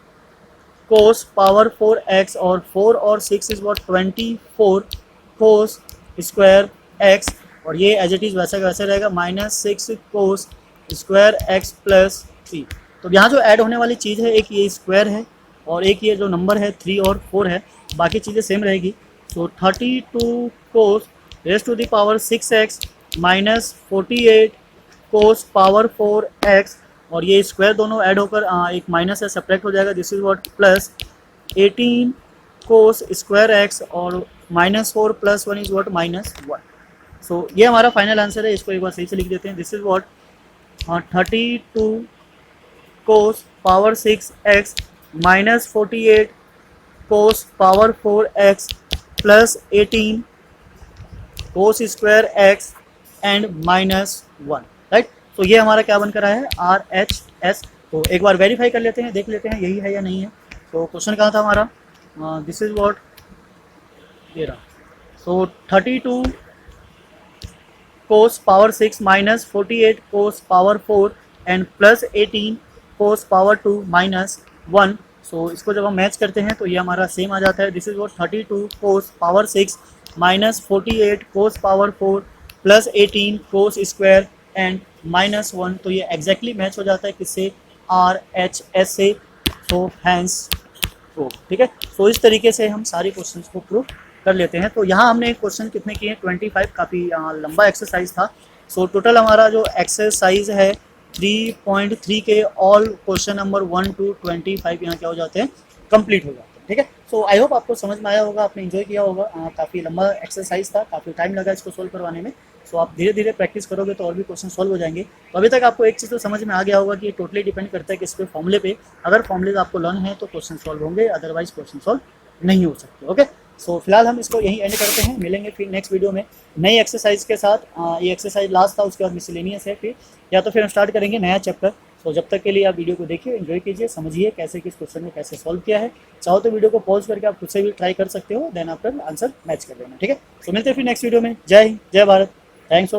कोस पावर 4x और 4 और 6 is what 24 cos square x और ये एज इट इज वैसा का वैसे रहेगा, minus 6 cos square x plus 3। तो यहाँ जो ऐड होने वाली चीज़ है, एक ये स्क्वायर है और एक ये जो नंबर है 3 और 4 है, बाकी चीज़ें सेम रहेगी। So 32 cos raised to the power 6x minus 48 cos power 4x और ये स्क्वायर दोनों ऐड होकर एक माइनस है सब्ट्रैक्ट हो जाएगा। This is what plus 18 cos square x और minus 4 plus 1 is what minus 1। सो ये हमारा फाइनल आंसर है, इसको एक बार सही से लिख देते हैं। This is what 32 cos power 6x minus 48 cos power 4x plus 18 cos square x and minus 1, right. तो ये हमारा क्या बनकर आया है, RHS। तो एक बार वेरीफाई कर लेते हैं, देख लेते हैं यही है या नहीं है। तो क्वेश्चन कहाँ था हमारा, दिस इज व्हाट ये रहा। So 32 cos power 6 minus 48 cos power 4 and plus 18 cos power 2 minus 1। So इसको जब हम मैच करते हैं तो ये हमारा सेम आ जाता है। This is what 32 cos power 6 minus 48 cos power 4 plus 18 cos square and minus 1। तो ये एग्जैक्टली मैच हो जाता है किससे, RHS से। सो हैंस प्रूव, ठीक है। सो इस तरीके से हम सारे क्वेश्चंस को प्रूव कर लेते हैं। तो यहाँ हमने क्वेश्चन कितने किए, 25, काफ़ी लंबा एक्सरसाइज था। सो टोटल हमारा जो एक्सरसाइज है 3.3 के ऑल क्वेश्चन नंबर 1 to 25 यहाँ क्या हो जाते हैं, कंप्लीट हो जाते हैं, ठीक है। सो आई होप आपको समझ में आया होगा, आपने एंजॉय किया होगा। काफ़ी लंबा एक्सरसाइज था, काफ़ी टाइम लगा इसको सोल्व करवाने में। सो आप धीरे धीरे प्रैक्टिस करोगे तो और भी क्वेश्चन सॉल्व हो जाएंगे। तो अभी तक आपको एक चीज़ तो समझ में आ गया होगा कि ये टोटली डिपेंड करता है किस पे, फॉर्मूले पे। अगर फॉर्मूलेज आपको लर्न है तो क्वेश्चन सॉल्व होंगे, अदरवाइज क्वेश्चन सॉल्व नहीं हो सकते, ओके। सो फिलहाल हम इसको यहीं एंड करते हैं, मिलेंगे फिर नेक्स्ट वीडियो में नई एक्सरसाइज के साथ। ये एक्सरसाइज लास्ट था, उसके बाद मिसलेनियस है फिर, या तो फिर हम स्टार्ट करेंगे नया चैप्टर। तो जब तक के लिए आप वीडियो को देखिए, एंजॉय कीजिए, समझिए कैसे किस क्वेश्चन को कैसे सॉल्व किया है। चाहो तो वीडियो को पॉज करके आप खुद से भी ट्राई कर सकते हो, देन आफ्टर आंसर मैच कर लेना, ठीक है। तो मिलते हैं फिर नेक्स्ट वीडियो में। जय हिंद, जय भारत, थैंक्स।